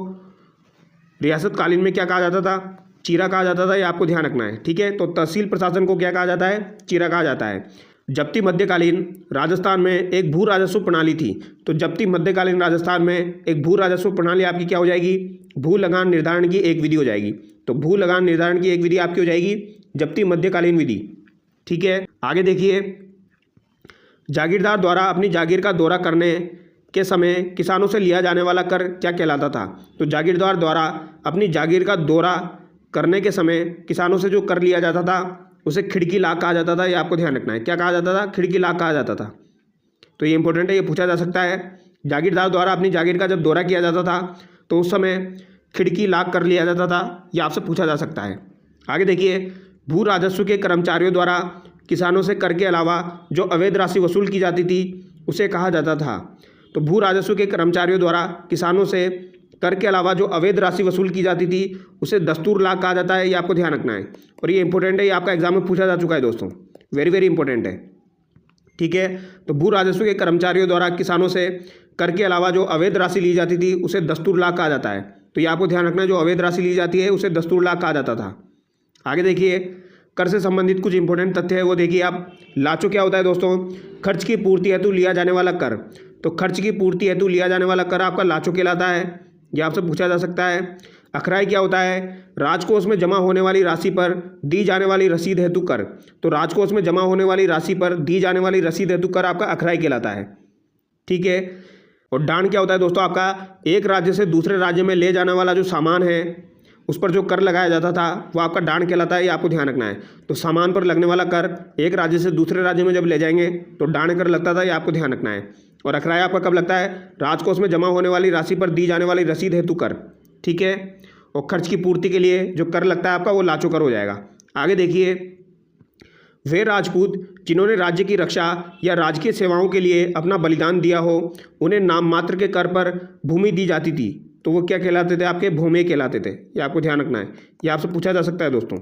रियासतकालीन में क्या कहा जाता था? चीरा कहा जाता था। ये आपको ध्यान रखना है, ठीक है। तो तहसील प्रशासन को क्या कहा जाता है? चीरा कहा जाता है। जब्ती मध्यकालीन राजस्थान में एक भू राजस्व प्रणाली थी। तो जब्ती मध्यकालीन राजस्थान में एक भू राजस्व प्रणाली आपकी क्या हो जाएगी? भू लगान निर्धारण की एक विधि हो जाएगी। तो भू लगान निर्धारण की एक विधि आपकी हो जाएगी जब्ती मध्यकालीन विधि, ठीक है। आगे देखिए, जागीरदार द्वारा अपनी जागीर का दौरा करने के समय किसानों से लिया जाने वाला कर क्या कहलाता था? तो जागीरदार द्वारा अपनी जागीर का दौरा करने के समय किसानों से जो कर लिया जाता था उसे खिड़की लाख कहा जाता था। ये आपको ध्यान रखना है। क्या कहा जाता था? खिड़की लाख कहा जाता था। तो ये इंपॉर्टेंट है, ये पूछा जा सकता है। जागीरदार द्वारा अपनी जागीर का जब दौरा किया जाता था तो उस समय खिड़की लाख कर लिया जाता था। ये आपसे पूछा जा सकता है। आगे देखिए, भू राजस्व के कर्मचारियों द्वारा किसानों से कर के अलावा जो अवैध राशि वसूल की जाती थी उसे कहा जाता था। तो भू राजस्व के कर्मचारियों द्वारा किसानों से कर के अलावा जो अवैध राशि वसूल की जाती थी उसे दस्तूर लाख कहा जाता है। ये आपको ध्यान रखना है और ये इंपॉर्टेंट है, ये आपका एग्जाम में पूछा जा चुका है दोस्तों, वेरी वेरी इंपॉर्टेंट है, ठीक है। तो भू राजस्व के कर्मचारियों द्वारा किसानों से कर के अलावा जो अवैध राशि ली जाती थी उसे दस्तूर लाख कहा जाता है। तो ये आपको ध्यान रखना है, जो अवैध राशि ली जाती है उसे दस्तूर लाख कहा जाता था। आगे देखिए, कर से संबंधित कुछ इंपॉर्टेंट तथ्य है वो देखिए आप। लाचो क्या होता है दोस्तों? खर्च की पूर्ति हेतु लिया जाने वाला कर। तो खर्च की पूर्ति हेतु लिया जाने वाला कर आपका लाचो कहलाता है। यह आपसे पूछा जा सकता है। अखराई क्या होता है? राजकोष में जमा होने वाली राशि पर दी जाने वाली रसीद हेतु कर। तो राजकोष में जमा होने वाली राशि पर दी जाने वाली रसीद हेतु कर आपका अखराई कहलाता है, ठीक है। और डांड क्या होता है दोस्तों? आपका एक राज्य से दूसरे राज्य में ले जाने वाला जो सामान है उस पर जो कर लगाया जाता था वो आपका डांड कहलाता है। ये आपको ध्यान रखना है। तो सामान पर लगने वाला कर एक राज्य से दूसरे राज्य में जब ले जाएंगे तो डांड कर लगता था। ये आपको ध्यान रखना है। और अखराई आपका कब लगता है? राजकोष में जमा होने वाली राशि पर दी जाने वाली रसीद हेतु कर, ठीक है। और खर्च की पूर्ति के लिए जो कर लगता है आपका वो लाचो कर हो जाएगा। आगे देखिए, वे राजपूत जिन्होंने राज्य की रक्षा या राजकीय सेवाओं के लिए अपना बलिदान दिया हो उन्हें नाम मात्र के कर पर भूमि दी जाती थी। तो वो क्या कहलाते थे? आपके भूमे कहलाते थे। ये आपको ध्यान रखना है, ये आपसे पूछा जा सकता है दोस्तों।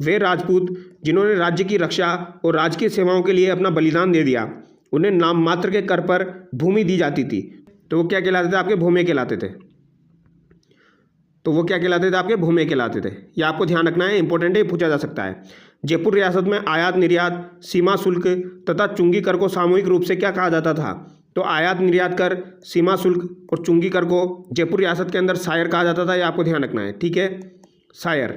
वे राजपूत जिन्होंने राज्य की रक्षा और राजकीय सेवाओं के लिए अपना बलिदान दे दिया उन्हें नाम मात्र के कर पर भूमि दी जाती थी। तो वो क्या कहलाते थे? आपके भूमे कहलाते थे। तो वो क्या कहलाते थे? आपके भूमे कहलाते थे। ये आपको ध्यान रखना है, इंपॉर्टेंट है, पूछा जा सकता है। जयपुर रियासत में आयात निर्यात, सीमा शुल्क तथा चुंगी कर को सामूहिक रूप से क्या कहा जाता था? तो आयात निर्यात कर, सीमा शुल्क और चुंगी कर को जयपुर रियासत के अंदर सायर कहा जाता था। ये आपको ध्यान रखना है, ठीक है, सायर।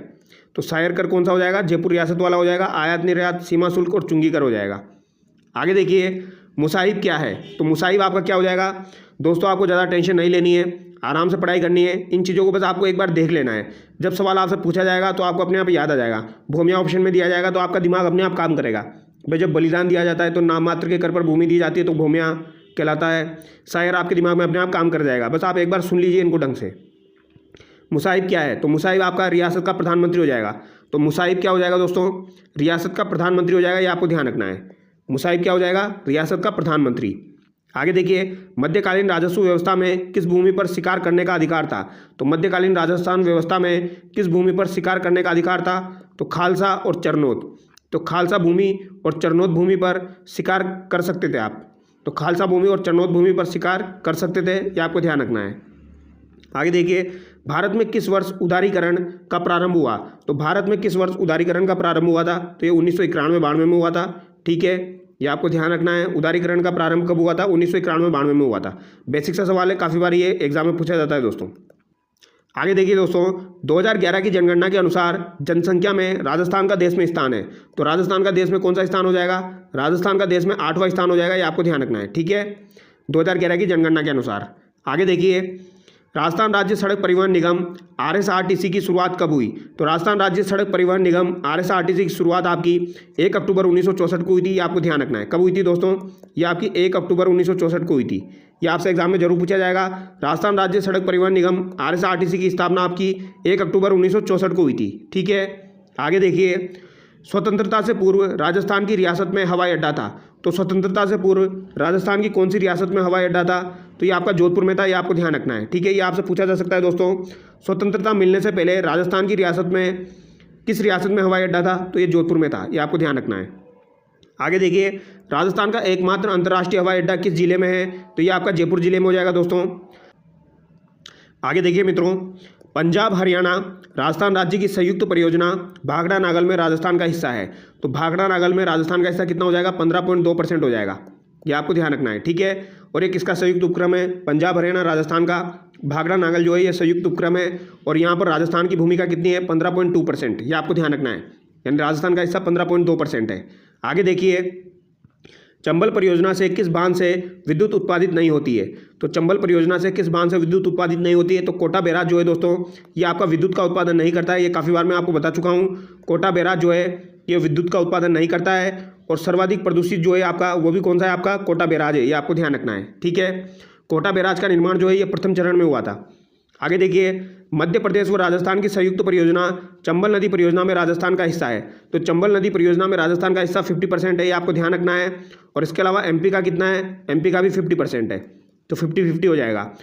तो सायर कर कौन सा हो जाएगा? जयपुर रियासत वाला हो जाएगा। आयात निर्यात, सीमा शुल्क और चुंगी कर हो जाएगा। आगे देखिए, मुसाहिब क्या है? तो मुसाहिब आपका क्या हो जाएगा दोस्तों? आपको ज़्यादा टेंशन नहीं लेनी है, आराम से पढ़ाई करनी है। इन चीज़ों को बस आपको एक बार देख लेना है। जब सवाल आपसे पूछा जाएगा तो आपको अपने आप याद आ जाएगा। भूमिया ऑप्शन में दिया जाएगा तो आपका दिमाग अपने आप काम करेगा। भाई जब बलिदान दिया जाता है तो नाम मात्र के कर पर भूमि दी जाती है तो भूमिया कहलाता है। शायर आपके दिमाग में अपने आप काम कर जाएगा। बस आप एक बार सुन लीजिए इनको ढंग से। मुसाहिब क्या है? तो मुसाहिब आपका रियासत का प्रधानमंत्री हो जाएगा। तो मुसाहिब क्या हो जाएगा दोस्तों? रियासत का प्रधानमंत्री हो जाएगा। ये आपको ध्यान रखना है। मुसाहिब क्या हो जाएगा? रियासत का प्रधानमंत्री। आगे देखिए, मध्यकालीन राजस्व व्यवस्था में किस भूमि पर शिकार करने का अधिकार था? तो मध्यकालीन राजस्थान व्यवस्था में किस भूमि पर शिकार करने का अधिकार था? तो खालसा और चरनोत। तो खालसा भूमि और चरनोत भूमि पर शिकार कर सकते थे आप। तो खालसा भूमि और चरनोत भूमि पर शिकार कर सकते थे। ये आपको ध्यान रखना है। आगे देखिए, भारत में किस वर्ष उदारीकरण का प्रारंभ हुआ? तो भारत में किस वर्ष उदारीकरण का प्रारंभ हुआ था? तो ये 1991-92 में हुआ था, ठीक है। ये आपको ध्यान रखना है। उदारीकरण का प्रारंभ कब हुआ था? 1991-92 में हुआ था। बेसिक सा सवाल है, काफ़ी बार ये एग्जाम में पूछा जाता है दोस्तों। आगे देखिए दोस्तों, 2011 की जनगणना के अनुसार जनसंख्या में राजस्थान का देश में स्थान है। तो राजस्थान का देश में कौन सा स्थान हो जाएगा? राजस्थान का देश में 8वां स्थान हो जाएगा। ये आपको ध्यान रखना है, ठीक है, 2011 की जनगणना के अनुसार। आगे देखिए, राजस्थान राज्य सड़क परिवहन निगम RSRTC की शुरुआत कब हुई? तो राजस्थान राज्य सड़क परिवहन निगम RSRTC की शुरुआत आपकी 1 अक्टूबर 1964 को हुई थी। ये आपको ध्यान रखना है। कब हुई थी दोस्तों? ये आपकी 1 अक्टूबर 1964 को हुई थी। ये आपसे एग्जाम में जरूर पूछा जाएगा। राजस्थान राज्य सड़क परिवहन निगम RSRTC की स्थापना आपकी 1 अक्टूबर 1964 को हुई थी। ठीक है, आगे देखिए। स्वतंत्रता से पूर्व राजस्थान की रियासत में हवाई अड्डा था। तो स्वतंत्रता से पूर्व राजस्थान की कौन सी रियासत में हवाई अड्डा था? तो ये आपका जोधपुर में था। ये आपको ध्यान रखना है। ठीक है, ये आपसे पूछा जा सकता है दोस्तों। स्वतंत्रता मिलने से पहले राजस्थान की रियासत में किस रियासत में हवाई अड्डा था? तो ये जोधपुर में था। ये आपको ध्यान रखना है। आगे देखिए, राजस्थान का एकमात्र अंतर्राष्ट्रीय हवाई अड्डा किस जिले में है? तो ये आपका जयपुर जिले में हो जाएगा दोस्तों। आगे देखिए मित्रों, पंजाब हरियाणा राजस्थान राज्य की संयुक्त परियोजना भाखड़ा नागल में राजस्थान का हिस्सा है। तो भाखड़ा नागल में राजस्थान का हिस्सा कितना हो जाएगा? 15.2% हो जाएगा। ये आपको ध्यान रखना है। ठीक है, और ये किसका संयुक्त उपक्रम है? पंजाब हरियाणा राजस्थान का भाखड़ा नागल जो है ये संयुक्त उपक्रम है। और यहाँ पर राजस्थान की भूमिका कितनी है? 15.2%। ये आपको ध्यान रखना है, यानी राजस्थान का हिस्सा 15.2% है। आगे देखिए, चंबल परियोजना से किस बांध से विद्युत उत्पादित नहीं होती है? तो चंबल परियोजना से किस बांध से विद्युत उत्पादित नहीं होती है? तो कोटा बैराज जो है दोस्तों, ये आपका विद्युत का उत्पादन नहीं करता है। ये काफ़ी बार मैं आपको बता चुका हूँ। कोटा बैराज जो है ये विद्युत का उत्पादन नहीं करता है। और सर्वाधिक प्रदूषित जो है आपका, वो भी कौन सा है? आपका कोटा बैराज है। ये आपको ध्यान रखना है। ठीक है, कोटा बैराज का निर्माण जो है ये प्रथम चरण में हुआ था। आगे देखिए, मध्य प्रदेश व राजस्थान की संयुक्त परियोजना चंबल नदी परियोजना में राजस्थान का हिस्सा है। तो चंबल नदी परियोजना में राजस्थान का हिस्सा 50% है। ये आपको ध्यान रखना है। और इसके अलावा MP का कितना है? MP का भी 50% है। तो 50-50 हो जाएगा।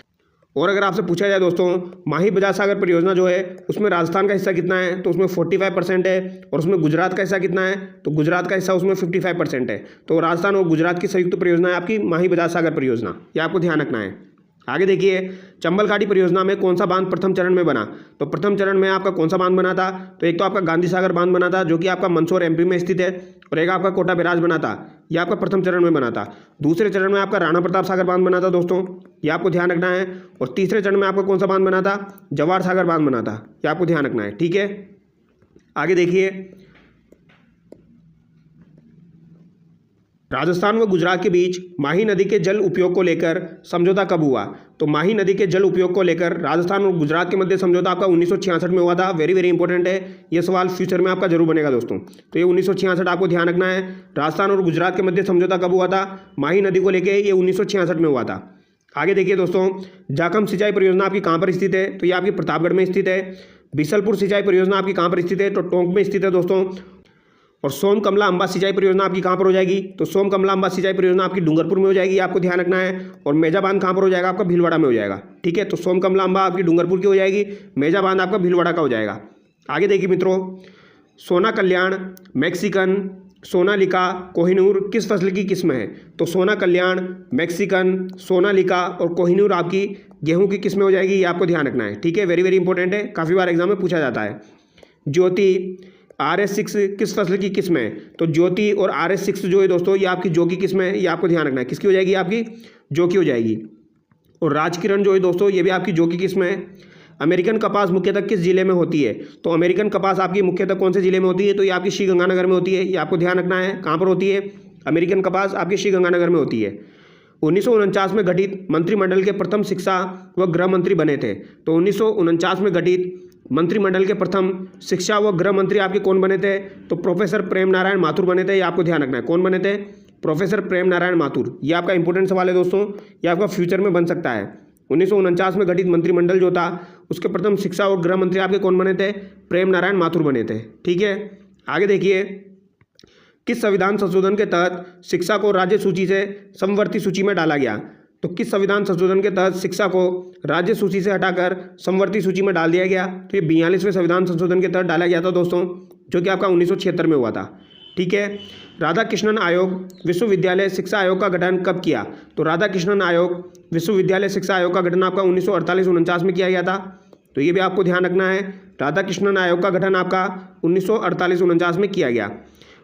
और अगर आपसे पूछा जाए दोस्तों, माही बजाज सागर परियोजना जो है उसमें राजस्थान का हिस्सा कितना है? तो उसमें 45% है। और उसमें गुजरात का हिस्सा कितना है? तो गुजरात का हिस्सा उसमें 55% है। तो राजस्थान और गुजरात की संयुक्त परियोजना है आपकी माही बजाज सागर परियोजना। ये आपको ध्यान रखना है। आगे देखिए, चंबल घाटी परियोजना में कौन सा बांध प्रथम चरण में बना? तो प्रथम चरण में आपका कौन सा बांध बना था? तो एक तो आपका गांधी सागर बांध बना था जो कि आपका मंदसौर MP में स्थित है। और एक आपका कोटा बैराज बना था। यह आपका प्रथम चरण में बना था। दूसरे चरण में आपका राणा प्रताप सागर बांध बना था दोस्तों। ये आपको ध्यान रखना है। और तीसरे चरण में आपका कौन सा बांध बना था? जवाहर सागर बांध बना था। ये आपको ध्यान रखना है। ठीक है, आगे देखिए, राजस्थान व गुजरात के बीच माही नदी के जल उपयोग को लेकर समझौता कब हुआ? तो माही नदी के जल उपयोग को लेकर राजस्थान और गुजरात के मध्य समझौता आपका 1966 में हुआ था। वेरी वेरी इंपॉर्टेंट है। ये सवाल फ्यूचर में आपका जरूर बनेगा दोस्तों। तो ये 1966 आपको ध्यान रखना है। राजस्थान और गुजरात के मध्य समझौता कब हुआ था? माही नदी को लेकर ये 1966 में हुआ था। आगे देखिए दोस्तों, जाखम सिंचाई परियोजना आपकी कहाँ पर स्थित है? तो ये आपकी प्रतापगढ़ में स्थित है। बिसलपुर सिंचाई परियोजना आपकी कहाँ पर स्थित है? तो टोंक में स्थित है दोस्तों। और सोम कमला अंबा सिंचाई परियोजना आपकी कहाँ पर हो जाएगी? तो सोम कमला अंबा सिंचाई परियोजना आपकी डूंगरपुर में हो जाएगी। आपको ध्यान रखना है। और मेजा बांध कहाँ पर हो जाएगा? आपका भीलवाड़ा में हो जाएगा। ठीक है, तो सोम कमला अंबा आपकी डूंगरपुर की हो जाएगी। मेजा बांध आपका भीलवाड़ा का हो जाएगा। आगे देखिए मित्रों, सोना कल्याण, मैक्सिकन, सोनालिका, कोहिनूर किस फसल की किस्म है? तो सोना कल्याण, मैक्सिकन, सोनालिका और कोहिनूर आपकी गेहूं की किस्में हो जाएगी। ये आपको ध्यान रखना है। ठीक है, वेरी वेरी इंपॉर्टेंट है। काफ़ी बार एग्जाम में पूछा जाता है। ज्योति, RS6 किस फसल की किस्म है? तो ज्योति और RS6 जो है दोस्तों ये आपकी जौ की किस्म है। ये आपको ध्यान रखना है। किसकी हो जाएगी? आपकी जौ की हो जाएगी। और राजकिरण जो है दोस्तों ये भी आपकी जौ की किस्म है। अमेरिकन कपास मुख्यतः किस जिले में होती है? तो अमेरिकन कपास आपकी मुख्यतः कौन से जिले में होती है? तो ये आपकी श्रीगंगानगर में होती है। ये आपको ध्यान रखना है। कहाँ पर होती है? अमेरिकन कपास आपकी श्रीगंगानगर में होती है। 1949 में गठित मंत्रिमंडल के प्रथम शिक्षा व गृह मंत्री बने थे। तो 1949 में गठित मंत्रिमंडल के प्रथम शिक्षा व गृह मंत्री आपके कौन बने थे? तो प्रोफेसर प्रेम नारायण माथुर बने थे। ये आपको ध्यान रखना है। कौन बने थे? प्रोफेसर प्रेम नारायण माथुर। ये आपका इंपॉर्टेंट सवाल है दोस्तों। ये आपका फ्यूचर में बन सकता है। 1949 में गठित मंत्रिमंडल जो था उसके प्रथम शिक्षा और गृह मंत्री आपके कौन बने थे? प्रेम नारायण माथुर बने थे। ठीक है, आगे देखिए, किस संविधान संशोधन के तहत शिक्षा को राज्य सूची से समवर्ती सूची में डाला गया? तो किस संविधान संशोधन के तहत शिक्षा को राज्य सूची से हटाकर समवर्ती सूची में डाल दिया गया? तो ये 42वें संविधान संशोधन के तहत डाला गया था दोस्तों, जो कि आपका 1976 में हुआ था। ठीक है, राधा कृष्णन आयोग विश्वविद्यालय शिक्षा आयोग का गठन कब किया? तो राधा कृष्णन आयोग विश्वविद्यालय शिक्षा आयोग का गठन आपका 1948-49 में किया गया था। तो ये भी आपको ध्यान रखना है। राधा कृष्णन आयोग का गठन आपका 1948-49 में किया गया।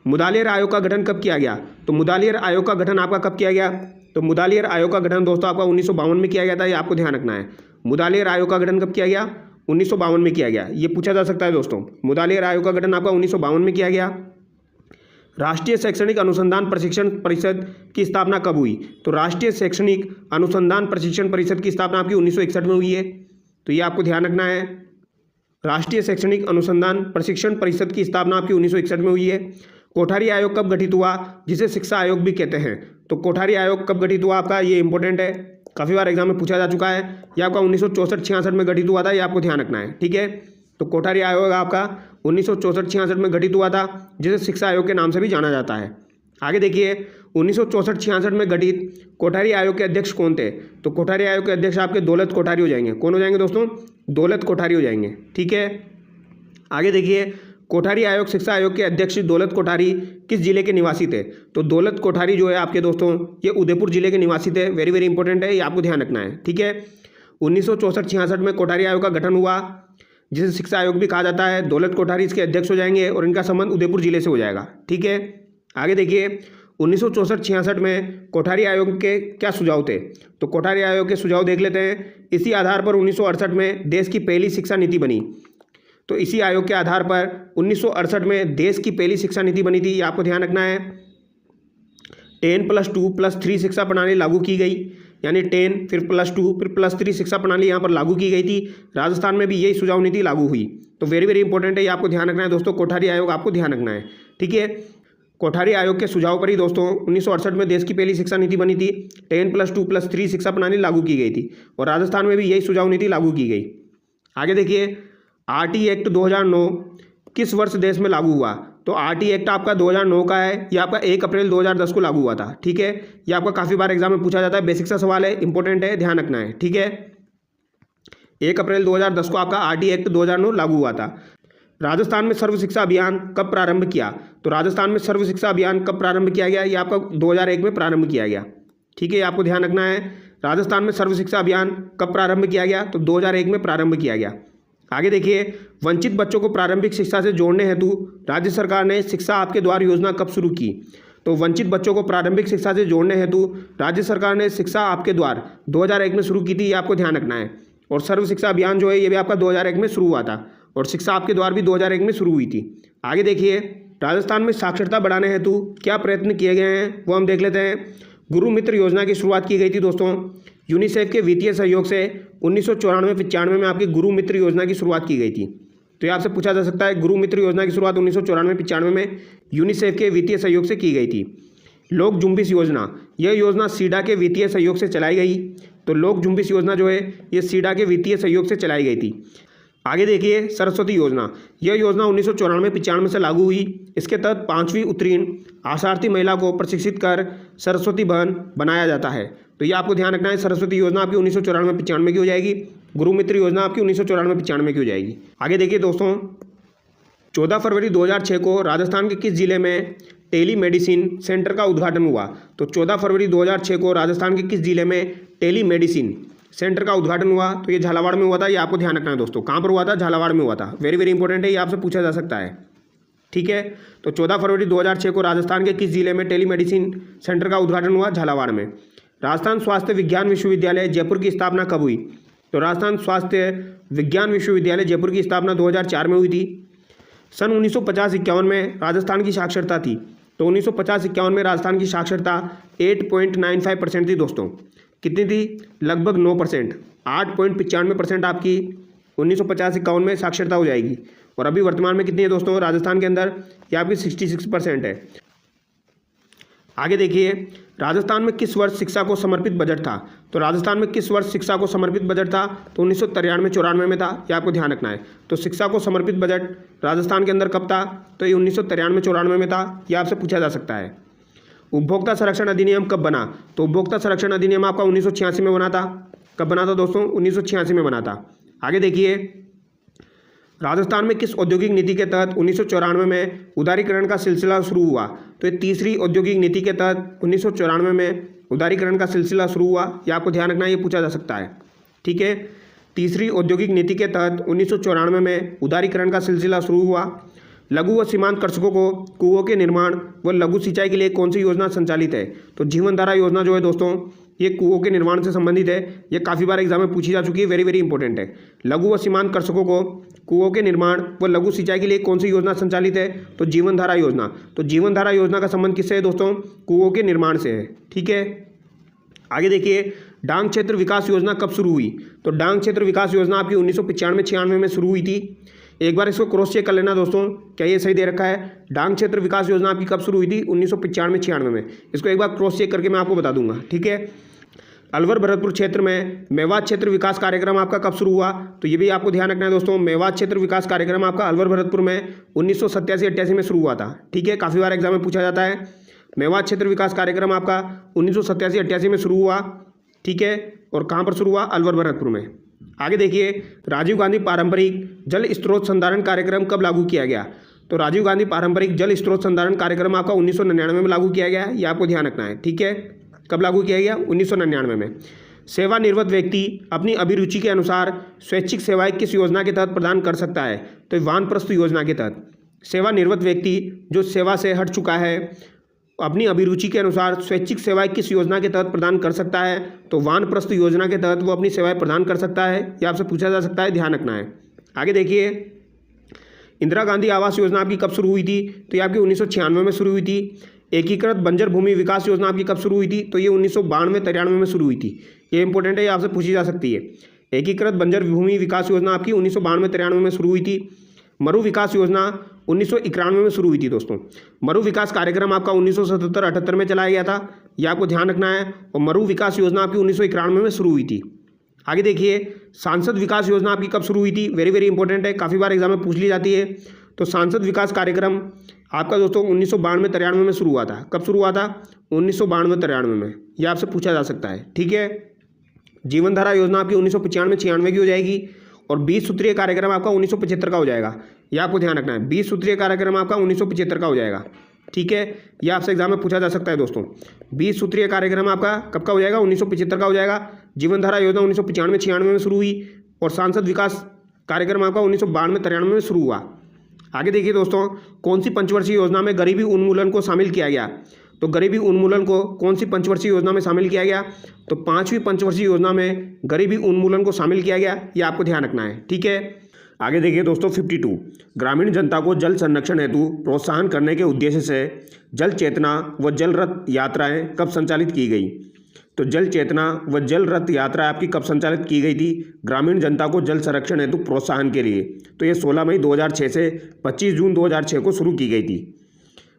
मुदालियर आयोग का गठन कब किया गया? तो मुदालियर आयोग का गठन आपका कब किया गया? तो मुदालियर आयोग का गठन दोस्तों आपका 1952 में किया गया था। ये आपको ध्यान रखना है। मुदालियर आयोग का गठन कब किया गया? 1952 में किया गया। ये पूछा जा सकता है दोस्तों। मुदालियर आयोग का गठन आपका 1952 में किया गया। राष्ट्रीय शैक्षणिक अनुसंधान प्रशिक्षण परिषद की स्थापना कब हुई? तो राष्ट्रीय शैक्षणिक अनुसंधान प्रशिक्षण परिषद की स्थापना आपकी 1961 में हुई है। तो ये आपको ध्यान रखना है। राष्ट्रीय शैक्षणिक अनुसंधान प्रशिक्षण परिषद की स्थापना आपकी 1961 में हुई है। कोठारी आयोग कब गठित हुआ, जिसे शिक्षा आयोग भी कहते हैं। तो कोठारी आयोग कब गठित हुआ आपका, ये इंपॉर्टेंट है, काफ़ी बार एग्जाम में पूछा जा चुका है। ये आपका 1964-66 में गठित हुआ था, ये आपको ध्यान रखना है, ठीक है। तो कोठारी आयोग आपका 1964-66 में गठित हुआ था, जिसे शिक्षा आयोग के नाम से भी जाना जाता है। आगे देखिए 1964-66 में गठित कोठारी आयोग के अध्यक्ष कौन थे। तो कोठारी आयोग के अध्यक्ष आपके दौलत कोठारी हो जाएंगे। कौन हो जाएंगे दोस्तों, दौलत कोठारी हो जाएंगे, ठीक है। आगे देखिए कोठारी आयोग शिक्षा आयोग के अध्यक्ष दौलत कोठारी किस जिले के निवासी थे। तो दौलत कोठारी जो है आपके दोस्तों ये उदयपुर जिले के निवासी थे। वेरी वेरी इंपॉर्टेंट है, ये आपको ध्यान रखना है, ठीक है। 1964-66 में कोठारी आयोग का गठन हुआ, जिसे शिक्षा आयोग भी कहा जाता है। दौलत कोठारी इसके अध्यक्ष हो जाएंगे और इनका संबंध उदयपुर जिले से हो जाएगा, ठीक है। आगे देखिए 1964-66 में कोठारी आयोग के क्या सुझाव थे। तो कोठारी आयोग के सुझाव देख लेते हैं। इसी आधार पर 1968 में देश की पहली शिक्षा नीति बनी। तो इसी आयोग के आधार पर 1968 में देश की पहली शिक्षा नीति बनी थी, ये आपको ध्यान रखना है। 10+2+3 शिक्षा प्रणाली लागू की गई, यानी 10 फिर +2 फिर +3 शिक्षा प्रणाली यहाँ पर लागू की गई थी। राजस्थान में भी यही सुझाव नीति लागू हुई। तो वेरी वेरी इंपॉर्टेंट है, ये आपको ध्यान रखना है दोस्तों। कोठारी आयोग आपको ध्यान रखना है, ठीक है। कोठारी आयोग के सुझाव पर ही दोस्तों 1968 में देश की पहली शिक्षा नीति बनी थी। 10+2+3 शिक्षा प्रणाली लागू की गई थी और राजस्थान में भी यही सुझाव नीति लागू की गई। आगे देखिए RT एक्ट 2009 किस वर्ष देश में लागू हुआ। तो RT एक्ट आपका 2009 का है, ये आपका 1 अप्रैल 2010 को लागू हुआ था, ठीक है। ये आपका काफ़ी बार एग्जाम में पूछा जाता है, बेसिक सा सवाल है, इंपॉर्टेंट है, ध्यान रखना है, ठीक है। 1 अप्रैल 2010 को आपका RT एक्ट 2009 लागू हुआ था। राजस्थान में सर्व शिक्षा अभियान कब प्रारंभ किया। तो राजस्थान में सर्व शिक्षा अभियान कब प्रारंभ किया गया, ये आपका 2001 में प्रारंभ किया गया, ठीक है। आपको ध्यान रखना है राजस्थान में सर्व शिक्षा अभियान कब प्रारंभ किया गया। तो 2001 में प्रारंभ किया गया। आगे देखिए वंचित बच्चों को प्रारंभिक शिक्षा से जोड़ने हेतु राज्य सरकार ने शिक्षा आपके द्वार योजना कब शुरू की। तो वंचित बच्चों को प्रारंभिक शिक्षा से जोड़ने हेतु राज्य सरकार ने शिक्षा आपके द्वार 2001 में शुरू की थी, ये आपको ध्यान रखना है। और सर्व शिक्षा अभियान जो है ये भी आपका 2001 में शुरू हुआ था और शिक्षा आपके द्वार भी 2001 में शुरू हुई थी। आगे देखिए राजस्थान में साक्षरता बढ़ाने हेतु क्या प्रयत्न किए गए हैं, वो हम देख लेते हैं। गुरु मित्र योजना की शुरुआत की गई थी दोस्तों यूनिसेफ के वित्तीय सहयोग से। 1994-95 में आपकी गुरु मित्र योजना की शुरुआत की गई थी। तो ये आपसे पूछा जा सकता है, गुरु मित्र योजना की शुरुआत 1994-95 में यूनिसेफ के वित्तीय सहयोग से की गई थी। लोक जुम्बिश योजना, यह योजना सीडा के वित्तीय सहयोग से चलाई गई। तो लोक जुम्बिश योजना जो है ये सीडा के वित्तीय सहयोग से चलाई गई थी। आगे देखिए सरस्वती योजना, यह योजना 1994-95 से लागू हुई। इसके तहत 5वीं उत्तीर्ण आशार्थी महिला को प्रशिक्षित कर सरस्वती भवन बनाया जाता है। तो ये आपको ध्यान रखना है, सरस्वती योजना आपकी 1994-95 की हो जाएगी। गुरु मित्र योजना आपकी 1994-95 की हो जाएगी। आगे देखिए दोस्तों 14 फरवरी 2006 को राजस्थान के किस जिले में टेली मेडिसिन सेंटर का उद्घाटन हुआ। तो 14 फरवरी 2006 को राजस्थान के किस जिले में टेली मेडिसिन सेंटर का उद्घाटन हुआ। तो ये झालावाड़ में हुआ था, ये आपको ध्यान रखना है दोस्तों। कहाँ पर हुआ था, झालावाड़ में हुआ था। वेरी वेरी इंपॉर्टेंट है, ये आपसे पूछा जा सकता है, ठीक है। तो 14 फरवरी 2006 को राजस्थान के किस जिले में टेलीमेडिसिन सेंटर का उद्घाटन हुआ, झालावाड़ में। राजस्थान स्वास्थ्य विज्ञान विश्वविद्यालय जयपुर की स्थापना कब हुई। तो राजस्थान स्वास्थ्य विज्ञान विश्वविद्यालय जयपुर की स्थापना 2004 में हुई थी। सन 1950-51 में राजस्थान की साक्षरता थी। तो 1950-51 में राजस्थान की साक्षरता 8.95% थी दोस्तों। कितनी थी, लगभग 9%, 8.95% आपकी 1950-51 में साक्षरता हो जाएगी। और अभी वर्तमान में कितनी है दोस्तों राजस्थान के अंदर, ये आपकी 66% है। आगे देखिए राजस्थान में किस वर्ष शिक्षा को समर्पित बजट था। तो राजस्थान में किस वर्ष शिक्षा को समर्पित बजट था। तो 1993-94 में था, ये आपको ध्यान रखना है। तो शिक्षा को समर्पित बजट राजस्थान के अंदर कब था। तो ये 1993-94 में था, ये आपसे पूछा जा सकता है। उपभोक्ता संरक्षण अधिनियम कब बना। तो उपभोक्ता संरक्षण अधिनियम आपका 1986 में बना था। कब बना था दोस्तों, 1986 में बना था। आगे देखिए राजस्थान में किस औद्योगिक नीति के तहत 1994 में उदारीकरण का सिलसिला शुरू हुआ। तो ये तीसरी औद्योगिक नीति के तहत 1994 में उदारीकरण का सिलसिला शुरू हुआ, ये आपको ध्यान रखना है, ये पूछा जा सकता है, ठीक है। तीसरी औद्योगिक नीति के तहत 1994 में उदारीकरण का सिलसिला शुरू हुआ। लघु व सीमांत कृषकों को कुओं के निर्माण व लघु सिंचाई के लिए कौन सी योजना संचालित है। तो जीवन धारा योजना जो है दोस्तों ये कुओं के निर्माण से संबंधित है। ये काफ़ी बार एग्जाम में पूछी जा चुकी है, वेरी वेरी इंपॉर्टेंट है। लघु व सीमांत कृषकों को कुओं के निर्माण व लघु सिंचाई के लिए कौन सी योजना संचालित है। तो जीवन धारा योजना। तो जीवन धारा योजना का संबंध किससे है दोस्तों, कुओं के निर्माण से है, ठीक है। आगे देखिए डांग क्षेत्र विकास योजना कब शुरू हुई? तो डांग क्षेत्र विकास योजना आपकी 1995-96 में शुरू हुई थी। एक बार इसको क्रॉस चेक कर लेना दोस्तों, क्या ये सही दे रखा है? डांग क्षेत्र विकास योजना आपकी कब शुरू हुई थी? 1995-96 में। इसको एक बार क्रॉस चेक करके मैं आपको बता दूंगा, ठीक है। अलवर भरतपुर क्षेत्र में मेवात क्षेत्र विकास कार्यक्रम आपका कब शुरू हुआ? तो ये भी आपको ध्यान रखना है दोस्तों। मेवात क्षेत्र विकास कार्यक्रम आपका अलवर भरतपुर में 1987-88 में शुरू हुआ था, ठीक है। काफ़ी बार एग्जाम में पूछा जाता है। मेवात क्षेत्र विकास कार्यक्रम आपका 1987-88 में शुरू हुआ, ठीक है। और कहाँ पर शुरू हुआ? अलवर भरतपुर में। आगे देखिए, राजीव गांधी पारंपरिक जल स्रोत संधारण कार्यक्रम कब लागू किया गया? तो राजीव गांधी पारंपरिक जल स्रोत संधारण कार्यक्रम आपका 1999 में लागू किया गया है, ये आपको ध्यान रखना है, ठीक है। कब लागू किया गया? 1999 में। सेवानिवृत्त व्यक्ति अपनी अभिरुचि के अनुसार स्वैच्छिक सेवाएं किस योजना के तहत प्रदान कर सकता है? तो वानप्रस्थ योजना के तहत। सेवानिवृत्त व्यक्ति जो सेवा से हट चुका है अपनी अभिरुचि के अनुसार स्वैच्छिक सेवाएं किस योजना के तहत प्रदान कर सकता है? तो वानप्रस्थ योजना के तहत वो अपनी सेवाएं प्रदान कर सकता है, ये आपसे पूछा जा सकता है, ध्यान रखना है। आगे देखिए, इंदिरा गांधी आवास योजना आपकी कब शुरू हुई थी? तो ये आपकी 1996 में शुरू हुई थी। एकीकृत बंजर भूमि विकास योजना आपकी कब शुरू हुई थी? तो ये 1992-93 में शुरू हुई थी। ये इंपॉर्टेंट है, ये आपसे पूछी जा सकती है। एकीकृत बंजर भूमि विकास योजना आपकी 1992-93 में शुरू हुई थी। मरु विकास योजना 1991 में शुरू हुई थी दोस्तों। मरु विकास कार्यक्रम आपका 1977-78 में चलाया गया था, यह आपको ध्यान रखना है। और मरु विकास योजना आपकी 1991 में शुरू हुई थी। आगे देखिए, सांसद विकास योजना आपकी कब शुरू हुई थी? वेरी वेरी इंपॉर्टेंट है, काफ़ी बार एग्जाम में पूछ ली जाती है। तो सांसद विकास कार्यक्रम आपका दोस्तों 1992-93 में शुरू हुआ था। कब शुरू हुआ था? 1992-93 में, यह आपसे पूछा जा सकता है, ठीक है। जीवन धारा योजना आपकी 1995-96 की हो जाएगी। और 20 सूत्रीय कार्यक्रम आपका 1975 का हो जाएगा, यह आपको ध्यान रखना है। 20 सूत्रीय कार्यक्रम आपका 1975 का हो जाएगा, ठीक है। यह आपसे एग्जाम में पूछा जा सकता है दोस्तों। 20 सूत्रीय कार्यक्रम आपका कब का हो जाएगा? 1975 का हो जाएगा। जीवन धारा योजना 1995-96 में शुरू हुई। और सांसद विकास कार्यक्रम आपका 1992-93 में शुरू हुआ। आगे देखिए दोस्तों, कौन सी पंचवर्षीय योजना में गरीबी उन्मूलन को शामिल किया गया? तो गरीबी उन्मूलन को कौन सी पंचवर्षीय योजना में शामिल किया गया? तो 5वीं पंचवर्षीय योजना में गरीबी उन्मूलन को शामिल किया गया, ये आपको ध्यान रखना है, ठीक है। आगे देखिए दोस्तों, 52 ग्रामीण जनता को जल संरक्षण हेतु प्रोत्साहन करने के उद्देश्य से जल चेतना व जल रथ यात्राएं कब संचालित की गई? तो जल चेतना व जल रथ यात्रा आपकी कब संचालित की गई थी? ग्रामीण जनता को जल संरक्षण हेतु प्रोत्साहन के लिए। तो ये 16 मई 2006 से 25 जून 2006 को शुरू की गई थी।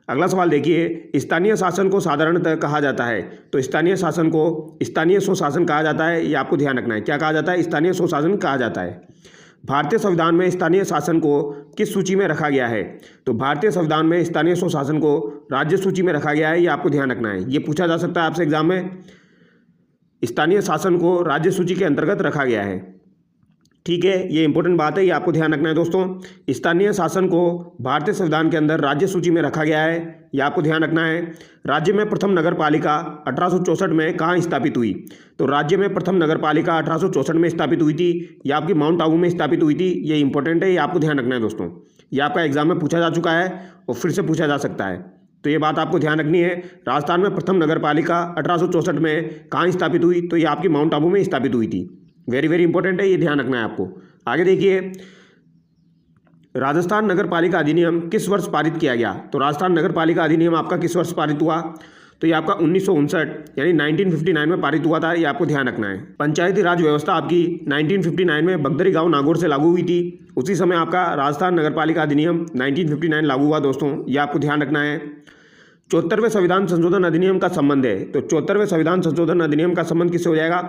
अगला सवाल देखिए, स्थानीय शासन को साधारणतः कहा जाता है? तो स्थानीय शासन को स्थानीय स्वशासन कहा जाता है, ये आपको ध्यान रखना है। क्या कहा जाता है? स्थानीय स्वशासन कहा जाता है। भारतीय संविधान में स्थानीय शासन को किस सूची में रखा गया है? तो भारतीय संविधान में स्थानीय स्वशासन को राज्य सूची में रखा गया है, ये आपको ध्यान रखना है। ये पूछा जा सकता है आपसे एग्जाम में। स्थानीय शासन को राज्य सूची के अंतर्गत रखा गया है, ठीक है। ये इंपॉर्टेंट बात है, ये आपको ध्यान रखना है दोस्तों। स्थानीय शासन को भारतीय संविधान के अंदर राज्य सूची में रखा गया है, ये आपको ध्यान रखना है। राज्य में प्रथम नगर पालिका 1864 में कहाँ स्थापित हुई? तो राज्य में प्रथम नगर पालिका 1864 में स्थापित हुई थी, ये आपकी माउंट आबू में स्थापित हुई थी। ये इंपॉर्टेंट है, ये आपको ध्यान रखना है दोस्तों। ये आपका एग्जाम में पूछा जा चुका है और फिर से पूछा जा सकता है, तो ये बात आपको ध्यान रखनी है। राजस्थान में प्रथम नगर पालिका 1864 में कहाँ स्थापित हुई? तो ये आपकी माउंट आबू में स्थापित हुई थी। वेरी वेरी इंपॉर्टेंट है, ये ध्यान रखना है आपको। आगे देखिए, राजस्थान नगर पालिका अधिनियम किस वर्ष पारित किया गया? तो राजस्थान नगर पालिका अधिनियम आपका किस वर्ष पारित हुआ? तो ये आपका 1959 यानी 1959 में पारित हुआ था, ये आपको ध्यान रखना है। पंचायती राज व्यवस्था आपकी 1959 में बगदरी गांव नागौर से लागू हुई थी। उसी समय आपका राजस्थान नगर पालिका अधिनियम 1959 लागू हुआ दोस्तों, ये आपको ध्यान रखना है। 74वें संविधान संशोधन अधिनियम का संबंध है, तो 74वें संविधान संशोधन अधिनियम का संबंध किससे हो जाएगा?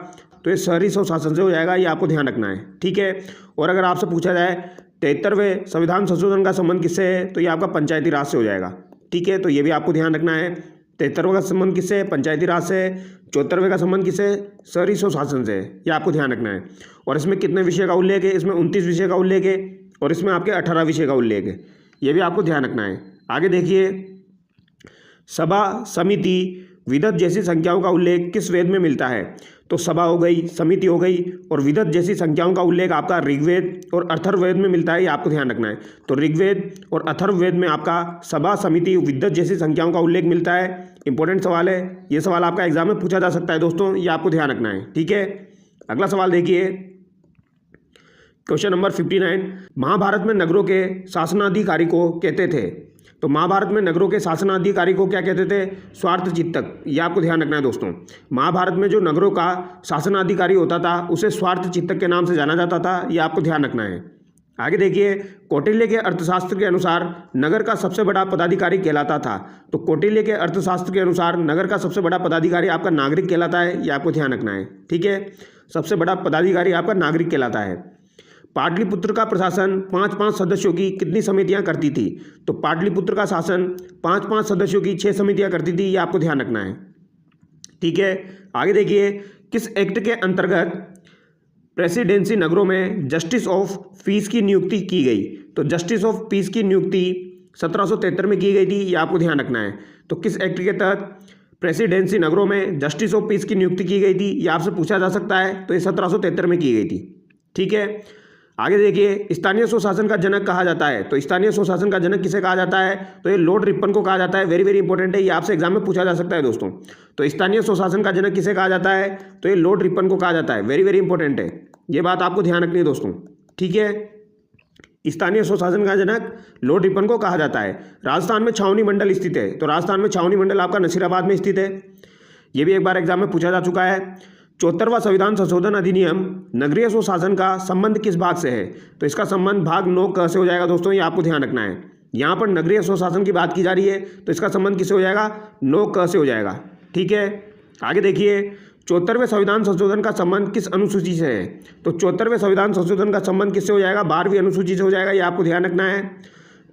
तो ये शहरी स्वशासन से हो जाएगा, ये आपको ध्यान रखना है, ठीक है। और अगर आपसे पूछा जाए 73वें संविधान संशोधन का संबंध किससे है? तो ये आपका पंचायती राज से हो जाएगा, ठीक है। तो ये भी आपको ध्यान रखना है। 73वें का संबंध किससे है? पंचायती राज से। 74वें का संबंध किससे? शहरी स्वशासन से, ये आपको ध्यान रखना है। और इसमें कितने विषय का उल्लेख है? इसमें 29 विषय का उल्लेख है और इसमें आपके 18 विषय का उल्लेख है, ये भी आपको ध्यान रखना है। आगे देखिए, सभा, समिति, विधत जैसी संख्याओं का उल्लेख किस वेद में मिलता है? तो सभा हो गई, समिति हो गई और विधत जैसी संख्याओं का उल्लेख आपका ऋग्वेद और अथर्ववेद में मिलता है, ये आपको ध्यान रखना है। तो ऋग्वेद और अथर्ववेद में आपका सभा, समिति, विधत जैसी संख्याओं का उल्लेख मिलता है। इंपॉर्टेंट सवाल है, ये सवाल आपका एग्जाम में पूछा जा सकता है दोस्तों, ये आपको ध्यान रखना है, ठीक है। अगला सवाल देखिए, क्वेश्चन नंबर 59, महाभारत में नगरों के शासनाधिकारी को कहते थे? तो महाभारत में नगरों के शासनाधिकारी को क्या कहते थे? स्वार्थ चित्तक। ये आपको ध्यान रखना है दोस्तों। महाभारत में जो नगरों का शासनाधिकारी होता था उसे स्वार्थ चित्तक के नाम से जाना जाता था। ये आपको ध्यान रखना है। आगे देखिए, कौटिल्य के अर्थशास्त्र के अनुसार नगर का सबसे बड़ा पदाधिकारी कहलाता था। तो कौटिल्य के अर्थशास्त्र के अनुसार नगर का सबसे बड़ा पदाधिकारी आपका नागरिक कहलाता है। ये आपको ध्यान रखना है, ठीक है। सबसे बड़ा पदाधिकारी आपका नागरिक कहलाता है। पाटलिपुत्र का प्रशासन 5-5 सदस्यों की कितनी समितियां करती थी? तो पाटलिपुत्र का शासन 5-5 सदस्यों की 6 समितियां करती थी। ये आपको ध्यान रखना है, ठीक है। आगे देखिए, किस एक्ट के अंतर्गत प्रेसिडेंसी नगरों में जस्टिस ऑफ पीस की नियुक्ति की गई? तो जस्टिस ऑफ पीस की नियुक्ति 1773 में की गई थी। ये आपको ध्यान रखना है। तो किस एक्ट के तहत प्रेसिडेंसी नगरों में जस्टिस ऑफ पीस की नियुक्ति की गई थी? ये आपसे पूछा जा सकता है। तो ये 1773 में की गई थी, ठीक है। आगे देखिए, स्थानीय स्वशासन का जनक कहा जाता है। तो स्थानीय स्वशासन का जनक किसे कहा जाता है? तो ये लॉर्ड रिपन को कहा जाता है। वेरी वेरी इंपॉर्टेंट है, ये आपसे एग्जाम में पूछा जा सकता है दोस्तों। तो स्थानीय स्वशासन का जनक किसे कहा जाता है? तो ये लॉर्ड रिपन को कहा जाता है। वेरी वेरी इंपॉर्टेंट है, ये बात आपको ध्यान रखनी है दोस्तों, ठीक है। स्थानीय स्वशासन का जनक लॉर्ड रिपन को कहा जाता है। राजस्थान में छावनी मंडल स्थित है। तो राजस्थान में छावनी मंडल आपका नसीराबाद में स्थित है। ये भी एक बार एग्जाम में पूछा जा चुका है। 74वां संविधान संशोधन अधिनियम नगरीय स्वशासन का संबंध किस भाग से है? तो इसका संबंध भाग 9 क से हो जाएगा दोस्तों। ये आपको ध्यान रखना है। यहाँ पर नगरीय स्वशासन की बात की जा रही है, तो इसका संबंध किससे हो जाएगा? 9 क से हो जाएगा, ठीक है। आगे देखिए, 74वें संविधान संशोधन का संबंध किस अनुसूची से है? तो 74वें संविधान संशोधन का संबंध किससे हो जाएगा? 12वीं अनुसूची से हो जाएगा। ये आपको ध्यान रखना है।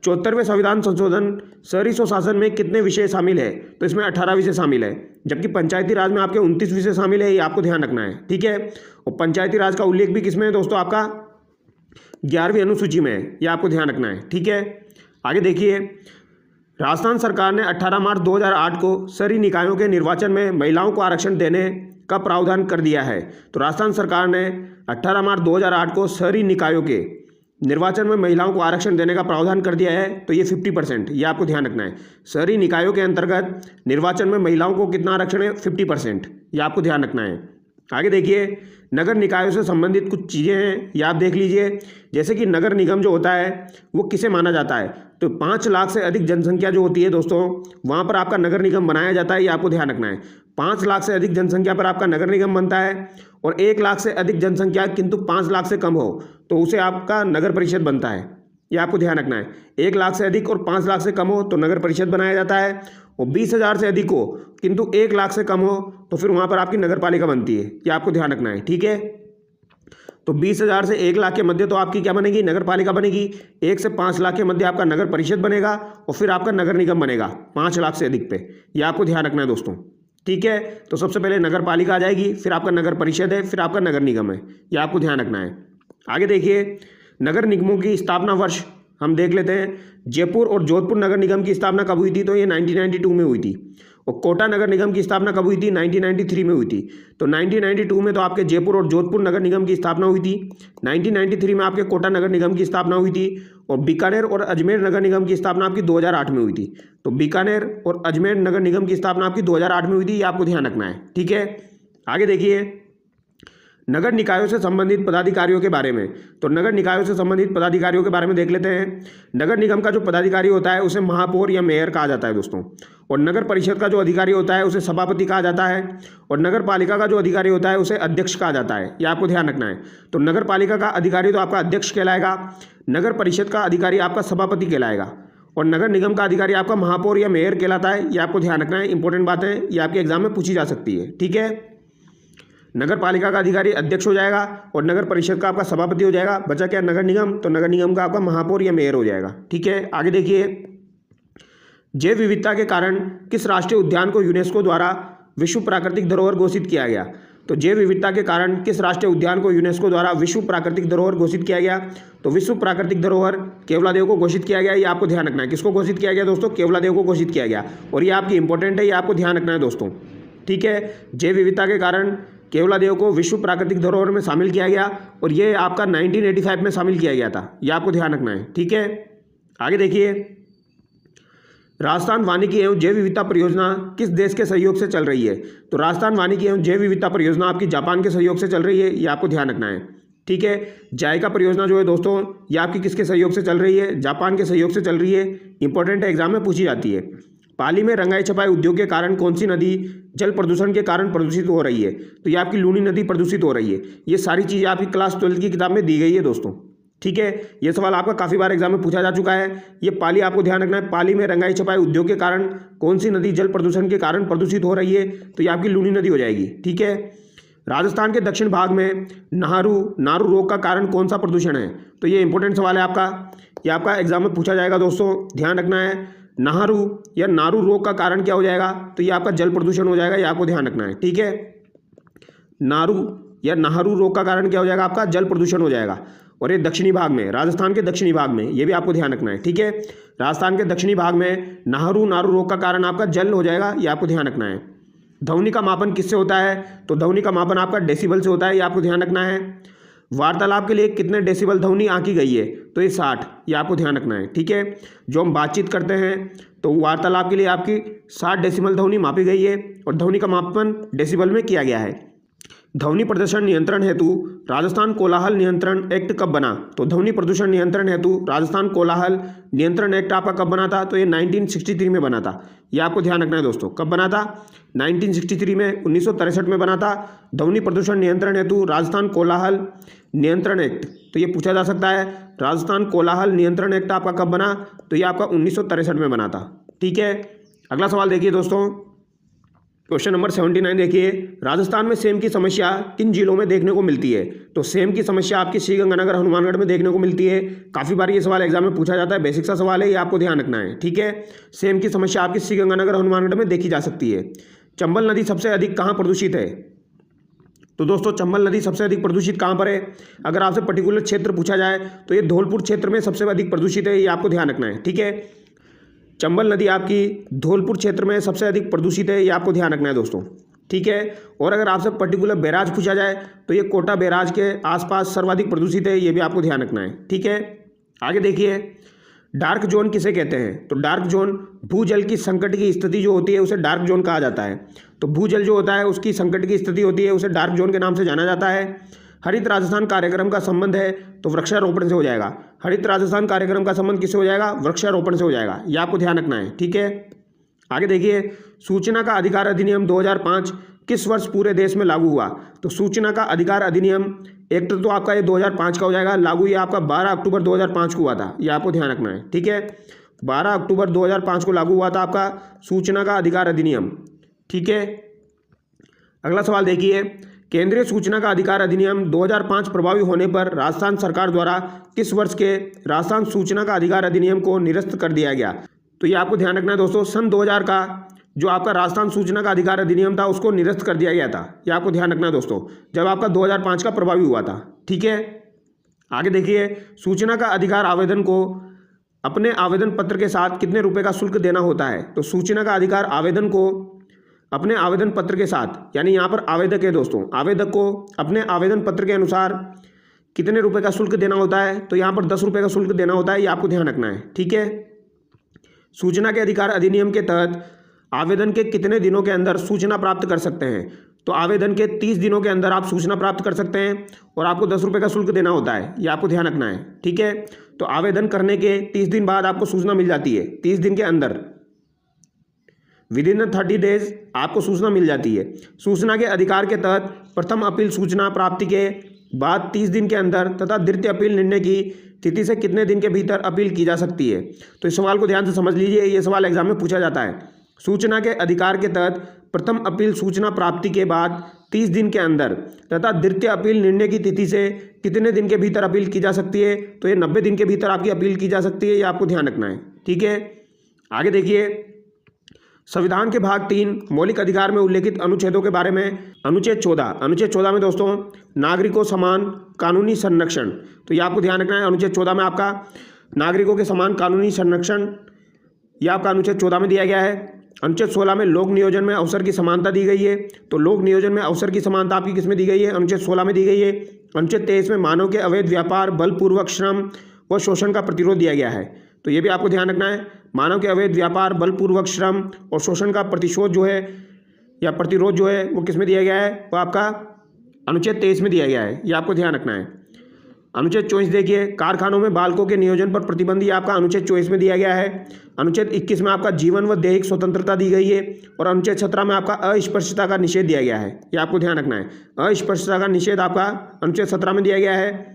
74वें संविधान संशोधन शहरी स्वशासन में कितने विषय शामिल है? तो इसमें 18 विषय शामिल है, जबकि पंचायती राज में आपके 29 विषय शामिल है। ये आपको ध्यान रखना है, ठीक है। और पंचायती राज का उल्लेख भी किसमें है दोस्तों? आपका 11वीं अनुसूची में है। ये आपको ध्यान रखना है, ठीक है। आगे देखिए, राजस्थान सरकार ने 18 मार्च 2008 को शहरी निकायों के निर्वाचन में महिलाओं को आरक्षण देने का प्रावधान कर दिया है। तो राजस्थान सरकार ने 18 मार्च 2008 को शहरी निकायों के निर्वाचन में महिलाओं को आरक्षण देने का प्रावधान कर दिया है। तो ये 50%, ये आपको ध्यान रखना है। शहरी निकायों के अंतर्गत निर्वाचन में महिलाओं को कितना आरक्षण है? 50%, ये आपको ध्यान रखना है। आगे देखिए, नगर निकायों से संबंधित कुछ चीज़ें हैं, ये आप देख लीजिए। जैसे कि नगर निगम जो होता है वो किसे माना जाता है? तो 5 लाख से अधिक जनसंख्या जो होती है दोस्तों, वहाँ पर आपका नगर निगम बनाया जाता है। ये आपको ध्यान रखना है। 5 लाख से अधिक जनसंख्या पर आपका नगर निगम बनता है। और 1 लाख से अधिक जनसंख्या किंतु 5 लाख से कम हो तो उसे आपका नगर परिषद बनता है। ये आपको ध्यान रखना है। 1 लाख से अधिक और 5 लाख से कम हो तो नगर परिषद बनाया जाता है। और 20,000 से अधिक हो किंतु 1 लाख से कम हो तो फिर वहाँ पर आपकी नगर पालिका बनती है। ये आपको ध्यान रखना है, ठीक है। तो 20,000 से 1 लाख के मध्य तो आपकी क्या बनेगी? नगर पालिका बनेगी। 1 से 5 लाख के मध्य आपका नगर परिषद बनेगा और फिर आपका नगर निगम बनेगा 5 लाख से अधिक पे। ये आपको ध्यान रखना है दोस्तों, ठीक है। तो सबसे पहले नगर पालिका आ जाएगी, फिर आपका नगर परिषद है, फिर आपका नगर निगम है। ये आपको ध्यान रखना है। आगे देखिए, नगर निगमों की स्थापना वर्ष हम देख लेते हैं। जयपुर और जोधपुर नगर निगम की स्थापना कब हुई थी? तो ये 1992 में हुई थी। और कोटा नगर निगम की स्थापना कब हुई थी? 1993 में हुई थी। तो 1992 में तो आपके जयपुर और जोधपुर नगर निगम की स्थापना हुई थी। 1993 में आपके कोटा नगर निगम की स्थापना हुई थी। और बीकानेर और अजमेर नगर निगम की स्थापना आपकी 2008 में हुई थी। तो बीकानेर और अजमेर नगर निगम की स्थापना आपकी 2008 में हुई थी। ये आपको ध्यान रखना है, ठीक है। आगे देखिए, नगर निकायों से संबंधित पदाधिकारियों के बारे में। तो नगर निकायों से संबंधित पदाधिकारियों के बारे में देख लेते हैं। नगर निगम का जो पदाधिकारी होता है उसे महापौर या मेयर कहा जाता है दोस्तों। और नगर परिषद का जो अधिकारी होता है उसे सभापति कहा जाता है। और नगर पालिका का जो अधिकारी होता है उसे अध्यक्ष कहा जाता है। ये आपको ध्यान रखना है। तो नगर पालिका का अधिकारी तो आपका अध्यक्ष कहलाएगा, नगर परिषद का अधिकारी आपका सभापति कहलाएगा, और नगर निगम का अधिकारी आपका महापौर या मेयर कहलाता है। ये आपको ध्यान रखना है, इंपॉर्टेंट बात है, ये आपके एग्जाम में पूछी जा सकती है, ठीक है। नगर पालिका का अधिकारी अध्यक्ष हो जाएगा और नगर परिषद का आपका सभापति हो जाएगा। बचा क्या? नगर निगम। तो नगर निगम का आपका महापौर या मेयर हो जाएगा, ठीक है। आगे देखिए, जैव विविधता के कारण किस राष्ट्रीय उद्यान को यूनेस्को द्वारा विश्व प्राकृतिक धरोहर घोषित किया गया? तो जैव विविधता के कारण किस राष्ट्रीय उद्यान को यूनेस्को द्वारा विश्व प्राकृतिक धरोहर घोषित किया गया? तो विश्व प्राकृतिक धरोहर केवलादेव को घोषित किया गया। ये आपको ध्यान रखना है। किसको घोषित किया गया दोस्तों? केवलादेव को घोषित किया गया। और ये आपकी इंपॉर्टेंट है, ये आपको ध्यान रखना है दोस्तों, ठीक है। जैव विविधता के कारण केवलादेव को विश्व प्राकृतिक धरोहर में शामिल किया गया और ये आपका 1985 में शामिल किया गया था। ये आपको ध्यान रखना है, ठीक है। आगे देखिए, राजस्थान वानिकी एवं जैव विविधता परियोजना किस देश के सहयोग से चल रही है? तो राजस्थान वानिकी एवं जैव विविधता परियोजना आपकी जापान के सहयोग से चल रही है। ये आपको ध्यान रखना है। ठीक है। जायका परियोजना जो है दोस्तों ये आपकी किसके सहयोग से चल रही है? जापान के सहयोग से चल रही है। इंपॉर्टेंट है, एग्जाम में पूछी जाती है। पाली में रंगाई छपाई उद्योग के कारण कौन सी नदी जल प्रदूषण के कारण प्रदूषित हो रही है? तो ये आपकी लूनी नदी प्रदूषित हो रही है। ये सारी चीज़ें आपकी क्लास 12 की किताब में दी गई है दोस्तों, ठीक है। ये सवाल आपका काफ़ी बार एग्जाम में पूछा जा चुका है। ये पाली आपको ध्यान रखना है। पाली में रंगाई छपाई उद्योग के कारण कौन सी नदी जल प्रदूषण के कारण प्रदूषित हो रही है? तो ये आपकी लूनी नदी हो जाएगी, ठीक है। राजस्थान के दक्षिण भाग में नारू रोग का कारण कौन सा प्रदूषण है? तो ये इंपॉर्टेंट सवाल है आपका, ये आपका एग्जाम में पूछा जाएगा दोस्तों, ध्यान रखना है। नारू रोग का कारण क्या हो जाएगा? तो ये आपका जल प्रदूषण हो जाएगा, ये आपको ध्यान रखना है, ठीक है। नाहरू रोग का कारण क्या हो जाएगा? आपका जल प्रदूषण हो जाएगा। और ये दक्षिणी भाग में, राजस्थान के दक्षिणी भाग में, ये भी आपको ध्यान रखना है, ठीक है। राजस्थान के दक्षिणी भाग में नारू रोग का कारण आपका जल हो जाएगा, ये आपको ध्यान रखना है। ध्वनि का मापन किससे होता है? तो ध्वनि का मापन आपका डेसिबल से होता है, ये आपको ध्यान रखना है। वार्तालाप के लिए कितने डेसिबल ध्वनि आंकी गई है? तो ये 60, ये आपको ध्यान रखना है, ठीक है। जो हम बातचीत करते हैं तो वार्तालाप के लिए आपकी 60 डेसिबल ध्वनि मापी गई है और ध्वनि का मापन डेसिबल में किया गया है। ध्वनि प्रदूषण नियंत्रण हेतु राजस्थान कोलाहल नियंत्रण एक्ट कब बना? तो ध्वनि प्रदूषण नियंत्रण हेतु राजस्थान कोलाहल नियंत्रण एक्ट आपका कब बना था? तो ये 1963 में बना था, ये आपको ध्यान रखना है दोस्तों। कब बना था? 1963 में, 1963 में बना था। ध्वनि प्रदूषण नियंत्रण हेतु राजस्थान कोलाहल नियंत्रण एक्ट, तो ये पूछा जा सकता है राजस्थान कोलाहल नियंत्रण एक्ट आपका कब बना? तो ये आपका 1963 में बना था, ठीक है। अगला सवाल देखिए दोस्तों, क्वेश्चन नंबर 79 देखिए, राजस्थान में सेम की समस्या किन जिलों में देखने को मिलती है? तो सेम की समस्या आपकी श्रीगंगानगर हनुमानगढ़ में देखने को मिलती है। काफ़ी बार ये सवाल एग्जाम में पूछा जाता है, बेसिक सा सवाल है, ये आपको ध्यान रखना है, ठीक है। सेम की समस्या आपकी श्रीगंगानगर हनुमानगढ़ में देखी जा सकती है। चंबल नदी सबसे अधिक कहाँ प्रदूषित है? तो दोस्तों चंबल नदी सबसे अधिक प्रदूषित कहाँ पर है? अगर आपसे पर्टिकुलर क्षेत्र पूछा जाए तो ये धौलपुर क्षेत्र में सबसे अधिक प्रदूषित है, ये आपको ध्यान रखना है, ठीक है। चंबल नदी आपकी धौलपुर क्षेत्र में सबसे अधिक प्रदूषित है, ये आपको ध्यान रखना है दोस्तों, ठीक है। और अगर आपसे पर्टिकुलर बैराज पूछा जाए तो ये कोटा बैराज के आसपास सर्वाधिक प्रदूषित है, ये भी आपको ध्यान रखना है, ठीक है। आगे देखिए, डार्क जोन किसे कहते हैं? तो डार्क जोन भूजल की संकट की स्थिति जो होती है उसे डार्क जोन कहा जाता है। तो भूजल जो होता है उसकी संकट की स्थिति होती है, उसे डार्क जोन के नाम से जाना जाता है। हरित राजस्थान कार्यक्रम का संबंध है तो वृक्षारोपण से हो जाएगा। हरित राजस्थान कार्यक्रम का संबंध किससे हो जाएगा? वृक्षारोपण से हो जाएगा, ये आपको ध्यान रखना है, ठीक है। आगे देखिए, सूचना का अधिकार अधिनियम 2005 किस वर्ष पूरे देश में लागू हुआ? तो सूचना का अधिकार अधिनियम एक्ट तो आपका ये 2005 का हो जाएगा, लागू ये आपका 12 अक्टूबर 2005 को हुआ था, ये आपको ध्यान रखना है, ठीक है। 12 अक्टूबर 2005 को लागू हुआ था आपका सूचना का अधिकार अधिनियम, ठीक है। अगला सवाल देखिए, केंद्रीय सूचना का अधिकार अधिनियम 2005 प्रभावी होने पर राजस्थान सरकार द्वारा किस वर्ष के राजस्थान सूचना का अधिकार अधिनियम को निरस्त कर दिया गया? तो ये आपको ध्यान रखना है दोस्तों, सन 2000 का जो आपका राजस्थान सूचना का अधिकार अधिनियम था उसको निरस्त कर दिया गया था, ये आपको ध्यान रखना है दोस्तों, जब आपका 2005 का प्रभावी हुआ था, ठीक है। आगे देखिए, सूचना का अधिकार आवेदन को अपने आवेदन पत्र के साथ कितने रुपए का शुल्क देना होता है? तो सूचना का अधिकार आवेदन को अपने आवेदन पत्र के साथ, यानी यहाँ पर आवेदक है दोस्तों, आवेदक को अपने आवेदन पत्र के अनुसार कितने रुपए का शुल्क देना होता है? तो यहाँ पर 10 रुपये का शुल्क देना होता है, ये आपको ध्यान रखना है, ठीक है। सूचना के अधिकार अधिनियम के तहत आवेदन के कितने दिनों के अंदर सूचना प्राप्त कर सकते हैं? तो आवेदन के 30 दिनों के अंदर आप सूचना प्राप्त कर सकते हैं और आपको 10 रुपये का शुल्क देना होता है, ये आपको ध्यान रखना है, ठीक है। तो आवेदन करने के 30 दिन बाद आपको सूचना मिल जाती है, 30 दिन के अंदर, विद इन 30 डेज आपको सूचना मिल जाती है। सूचना के अधिकार के तहत प्रथम अपील सूचना प्राप्ति के बाद 30 दिन के अंदर तथा द्वितीय अपील निर्णय की तिथि से कितने दिन के भीतर अपील की जा सकती है? तो इस सवाल को ध्यान से समझ लीजिए, ये सवाल एग्जाम में पूछा जाता है। सूचना के अधिकार के तहत प्रथम अपील सूचना प्राप्ति के बाद 30 दिन के अंदर तथा द्वितीय अपील निर्णय की तिथि से कितने दिन के भीतर अपील की जा सकती है? तो ये 90 दिन के भीतर आपकी अपील की जा सकती है, ये आपको ध्यान रखना है, ठीक है। आगे देखिए, संविधान के भाग 3 मौलिक अधिकार में उल्लेखित अनुच्छेदों के बारे में। अनुच्छेद 14 में दोस्तों नागरिकों समान कानूनी संरक्षण, तो ये आपको ध्यान रखना है। अनुच्छेद 14 में आपका नागरिकों के समान कानूनी संरक्षण, यह आपका अनुच्छेद 14 में दिया गया है। अनुच्छेद 16 में लोक नियोजन में अवसर की समानता दी गई है, तो लोक नियोजन में अवसर की समानता आपकी किस में दी गई है? अनुच्छेद 16 में दी गई है। अनुच्छेद 23 में मानव के अवैध व्यापार, बलपूर्वक श्रम व शोषण का प्रतिरोध दिया गया है, तो ये भी आपको ध्यान रखना है। मानव के अवैध व्यापार, बलपूर्वक श्रम और शोषण का प्रतिशोध जो है या प्रतिरोध जो है वो किस में दिया गया है? वो आपका अनुच्छेद 23 में दिया गया है, ये आपको ध्यान रखना है। अनुच्छेद 24 देखिए, कारखानों में बालकों के नियोजन पर प्रतिबंध, ये आपका अनुच्छेद 24 में दिया गया है। अनुच्छेद 21 में आपका जीवन व दैहिक स्वतंत्रता दी गई है और अनुच्छेद 17 में आपका अस्पृश्यता का निषेध दिया गया है। ये आपको ध्यान रखना है, अस्पृश्यता का निषेध आपका अनुच्छेद 17 में दिया गया है।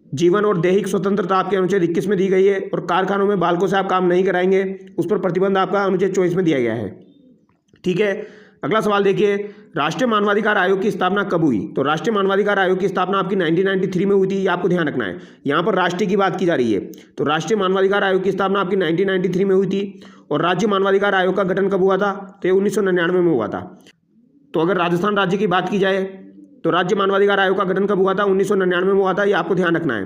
जीवन और दैहिक स्वतंत्रता आपके अनुच्छेद 21 में दी गई है और कारखानों में बालकों से आप काम नहीं कराएंगे, उस पर प्रतिबंध आपका अनुच्छेद 24 में दिया गया है। ठीक है, अगला सवाल देखिए, राष्ट्रीय मानवाधिकार आयोग की स्थापना कब हुई? तो राष्ट्रीय मानवाधिकार आयोग की स्थापना आपकी 1993 में हुई थी, ये आपको ध्यान रखना है। यहाँ पर राष्ट्रीय की बात की जा रही है, तो राष्ट्रीय मानवाधिकार आयोग की स्थापना आपकी 1993 में हुई थी। और राज्य मानवाधिकार आयोग का गठन कब हुआ था? तो ये 1999 में हुआ था। तो अगर राजस्थान राज्य की बात की जाए तो राज्य मानवाधिकार आयोग का गठन कब हुआ था? 1999 में हुआ था, ये आपको ध्यान रखना है।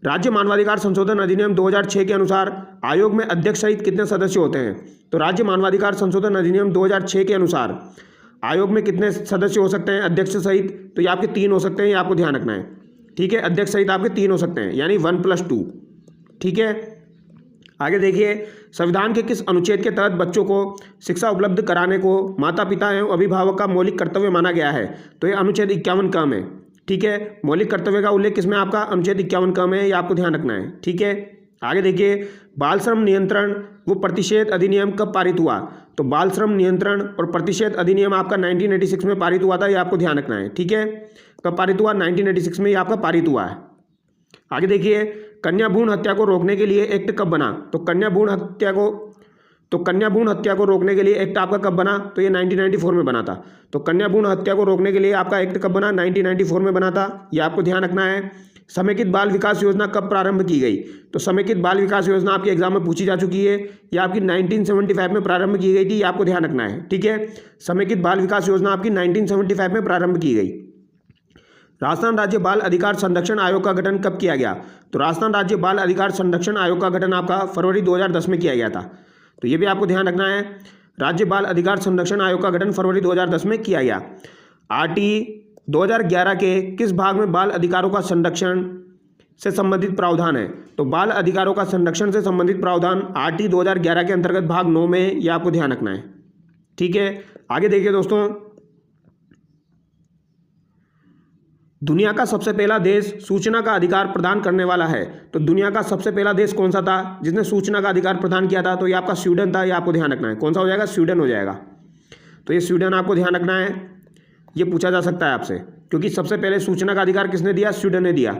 राज्य मानवाधिकार संशोधन अधिनियम 2006 के अनुसार आयोग में अध्यक्ष सहित कितने सदस्य होते हैं? तो राज्य मानवाधिकार संशोधन अधिनियम 2006 के अनुसार आयोग में कितने सदस्य हो सकते हैं अध्यक्ष सहित? तो ये आपके 3 हो सकते हैं, ये आपको ध्यान रखना है। ठीक है, अध्यक्ष सहित आपके 3 हो सकते हैं, यानी 1+2। ठीक है, आगे देखिए, संविधान के किस अनुच्छेद के तहत बच्चों को शिक्षा उपलब्ध कराने को माता पिता एवं अभिभावक का मौलिक कर्तव्य माना गया है? तो ये अनुच्छेद 51 क में। ठीक है, मौलिक कर्तव्य का उल्लेख किसमें? आपका अनुच्छेद 51 क में, ये आपको ध्यान रखना है। ठीक है, आगे देखिए, बाल श्रम नियंत्रण व प्रतिषेध अधिनियम कब पारित हुआ? तो बाल श्रम नियंत्रण और प्रतिषेध अधिनियम आपका 1986 में पारित हुआ था, ये आपको ध्यान रखना है। ठीक है, कब पारित हुआ? 1986 में ये आपका पारित हुआ है। आगे देखिए, कन्या भ्रूण हत्या को रोकने के लिए एक्ट कब बना? तो कन्या भ्रूण हत्या को रोकने के लिए एक्ट आपका कब बना? तो ये 1994 में बना था। तो कन्या भ्रूण हत्या को रोकने के लिए आपका एक्ट कब बना? 1994 में बना था, ये आपको ध्यान रखना है। समेकित बाल विकास योजना कब प्रारंभ की गई? तो समेकित बाल विकास योजना आपके एग्जाम में पूछी जा चुकी है, ये आपकी 1975 में प्रारंभ की गई थी, ये आपको ध्यान रखना है। ठीक है, समेकित बाल विकास योजना आपकी 1975 में प्रारंभ की गई। राजस्थान राज्य बाल अधिकार संरक्षण आयोग का गठन कब किया गया? तो राजस्थान राज्य बाल अधिकार संरक्षण आयोग का गठन आपका फरवरी 2010 में किया गया था, तो ये भी आपको ध्यान रखना है। राज्य बाल अधिकार संरक्षण आयोग का गठन फरवरी 2010 में किया गया। आरटी 2011 के किस भाग में बाल अधिकारों का संरक्षण से संबंधित प्रावधान है? तो बाल अधिकारों का संरक्षण से संबंधित प्रावधान आरटी 2011 के अंतर्गत भाग 9 में, यह आपको ध्यान रखना है। ठीक है, आगे देखिए दोस्तों, दुनिया का सबसे पहला देश सूचना का अधिकार प्रदान करने वाला है। तो दुनिया का सबसे पहला देश कौन सा था जिसने सूचना का अधिकार प्रदान किया था? तो ये आपका स्वीडन था, ये आपको ध्यान रखना है। कौन सा हो जाएगा? स्वीडन हो जाएगा। तो ये स्वीडन आपको ध्यान रखना है, ये पूछा जा सकता है आपसे, क्योंकि सबसे पहले सूचना का अधिकार किसने दिया? स्वीडन ने दिया।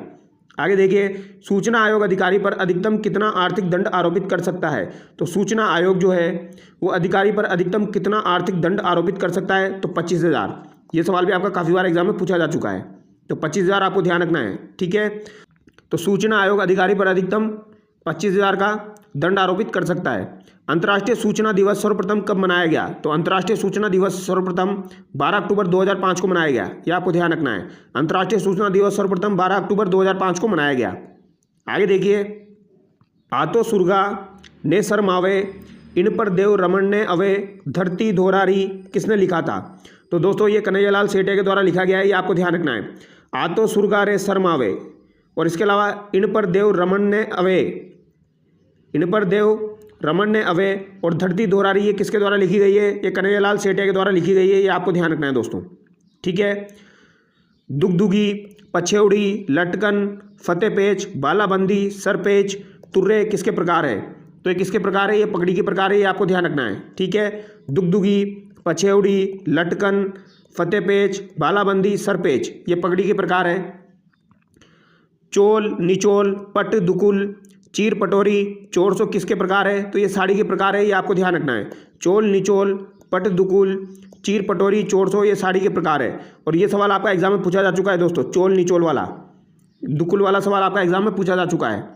आगे देखिए, सूचना आयोग अधिकारी पर अधिकतम कितना आर्थिक दंड आरोपित कर सकता है? तो सूचना आयोग जो है वो अधिकारी पर अधिकतम कितना आर्थिक दंड आरोपित कर सकता है? तो 25,000। ये सवाल भी आपका काफ़ी बार एग्जाम में पूछा जा चुका है, तो 25,000 आपको ध्यान रखना है। ठीक है, तो सूचना आयोग अधिकारी पर अधिकतम 25,000 का दंड आरोपित कर सकता है। अंतर्राष्ट्रीय सूचना दिवस सर्वप्रथम कब मनाया गया? तो अंतर्राष्ट्रीय सूचना दिवस सर्वप्रथम 12 अक्टूबर 2005 को मनाया गया, यह आपको ध्यान रखना है। अंतर्राष्ट्रीय सूचना दिवस सर्वप्रथम 12 अक्टूबर 2005 को मनाया गया। आगे देखिए, आतो सुरगा ने शर्मावे इन पर देव रमन ने अवे धरती धोरारी किसने लिखा था? तो दोस्तों ये कन्हैयालाल सेठिया के द्वारा लिखा गया है, ये आपको ध्यान रखना है। आतो सुरगा रे शर्मावे, और इसके अलावा इन पर देव रमन ने अवे, इन पर देव रमन ने अवे और धरती दोहरारी, ये किसके द्वारा लिखी गई है? ये कन्हैयालाल सेठिया के द्वारा लिखी गई है, ये आपको ध्यान रखना है दोस्तों। ठीक है, दुगदुगी, पछेवड़ी, लटकन, फतेहपेच, बालाबंदी, सरपेच, तुर्रे किसके प्रकार है? तो ये किसके प्रकार है? ये पगड़ी के प्रकार है, ये आपको ध्यान रखना है। ठीक है, दुगदुगी, पछेवड़ी, लटकन, फतेहपेच, बालाबंदी, सरपेच, ये पगड़ी के प्रकार है। चोल, निचोल, पट, दुकुल, चीर पटोरी, चोरसो किसके प्रकार है? तो ये साड़ी के प्रकार है, ये आपको ध्यान रखना है। चोल, निचोल, पट, दुकुल, चीर पटोरी, चोरसो, ये साड़ी के प्रकार है। और ये सवाल आपका एग्जाम में पूछा जा चुका है दोस्तों, चोल निचोल वाला, दुकुल वाला सवाल आपका एग्जाम में पूछा जा चुका है।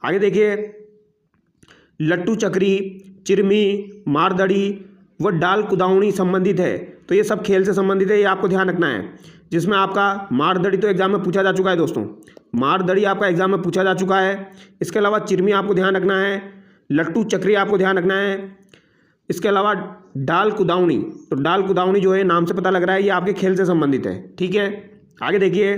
आगे देखिए, लट्टू चक्री, चिरमी, मारदड़ी व डाल कुदावनी संबंधित है। तो ये सब खेल से संबंधित है, ये आपको ध्यान रखना है। जिसमें आपका मारदड़ी तो एग्जाम में पूछा जा चुका है दोस्तों, मारदड़ी आपका एग्जाम में पूछा जा चुका है। इसके अलावा चिरमी आपको ध्यान रखना है, लट्टू चक्री आपको ध्यान रखना है। इसके अलावा डाल कुदावनी, तो डाल कुदावनी जो है नाम से पता लग रहा है ये आपके खेल से संबंधित है। ठीक है, आगे देखिए,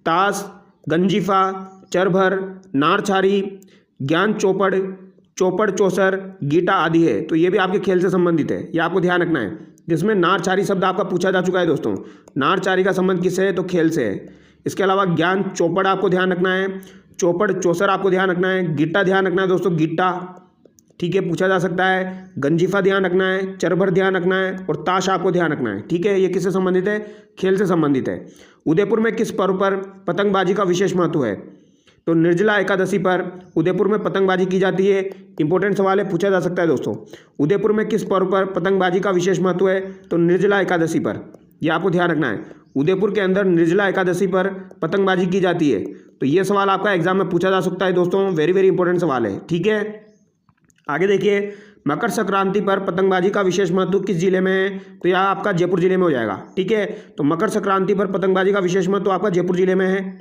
ताश, गंजीफा, चरभर, नारछारी, ज्ञान चौपड़, चौपड़ चौसर, गीटा आदि है। तो ये भी आपके खेल से संबंधित है, ये आपको ध्यान रखना है। जिसमें नारचारी शब्द आपका पूछा जा चुका है दोस्तों, नारचारी का संबंध किससे है? तो खेल से है। इसके अलावा ज्ञान चौपड़ आपको ध्यान रखना है, चौपड़ चौसर आपको ध्यान रखना है, गिट्टा ध्यान रखना है दोस्तों, गिट्टा, ठीक है, पूछा जा सकता है। गंजीफा ध्यान रखना है, चरभर ध्यान रखना है और ताश आपको ध्यान रखना है, ठीक है। ये किससे संबंधित है? खेल से संबंधित है। उदयपुर में किस पर्व पर पतंगबाजी का विशेष महत्व है? तो निर्जला एकादशी पर उदयपुर में पतंगबाजी की जाती है। इंपॉर्टेंट सवाल है, पूछा जा सकता है दोस्तों। उदयपुर में किस पर्व पर पतंगबाजी का विशेष महत्व है? तो निर्जला एकादशी पर, यह आपको ध्यान रखना है। उदयपुर के अंदर निर्जला एकादशी पर पतंगबाजी की जाती है। तो ये सवाल आपका एग्जाम में पूछा जा सकता है दोस्तों, वेरी वेरी इंपॉर्टेंट सवाल है, ठीक है। आगे देखिए, मकर संक्रांति पर पतंगबाजी का विशेष महत्व किस जिले में है? तो यह आपका जयपुर जिले में हो जाएगा, ठीक है। तो मकर संक्रांति पर पतंगबाजी का विशेष महत्व आपका जयपुर जिले में है।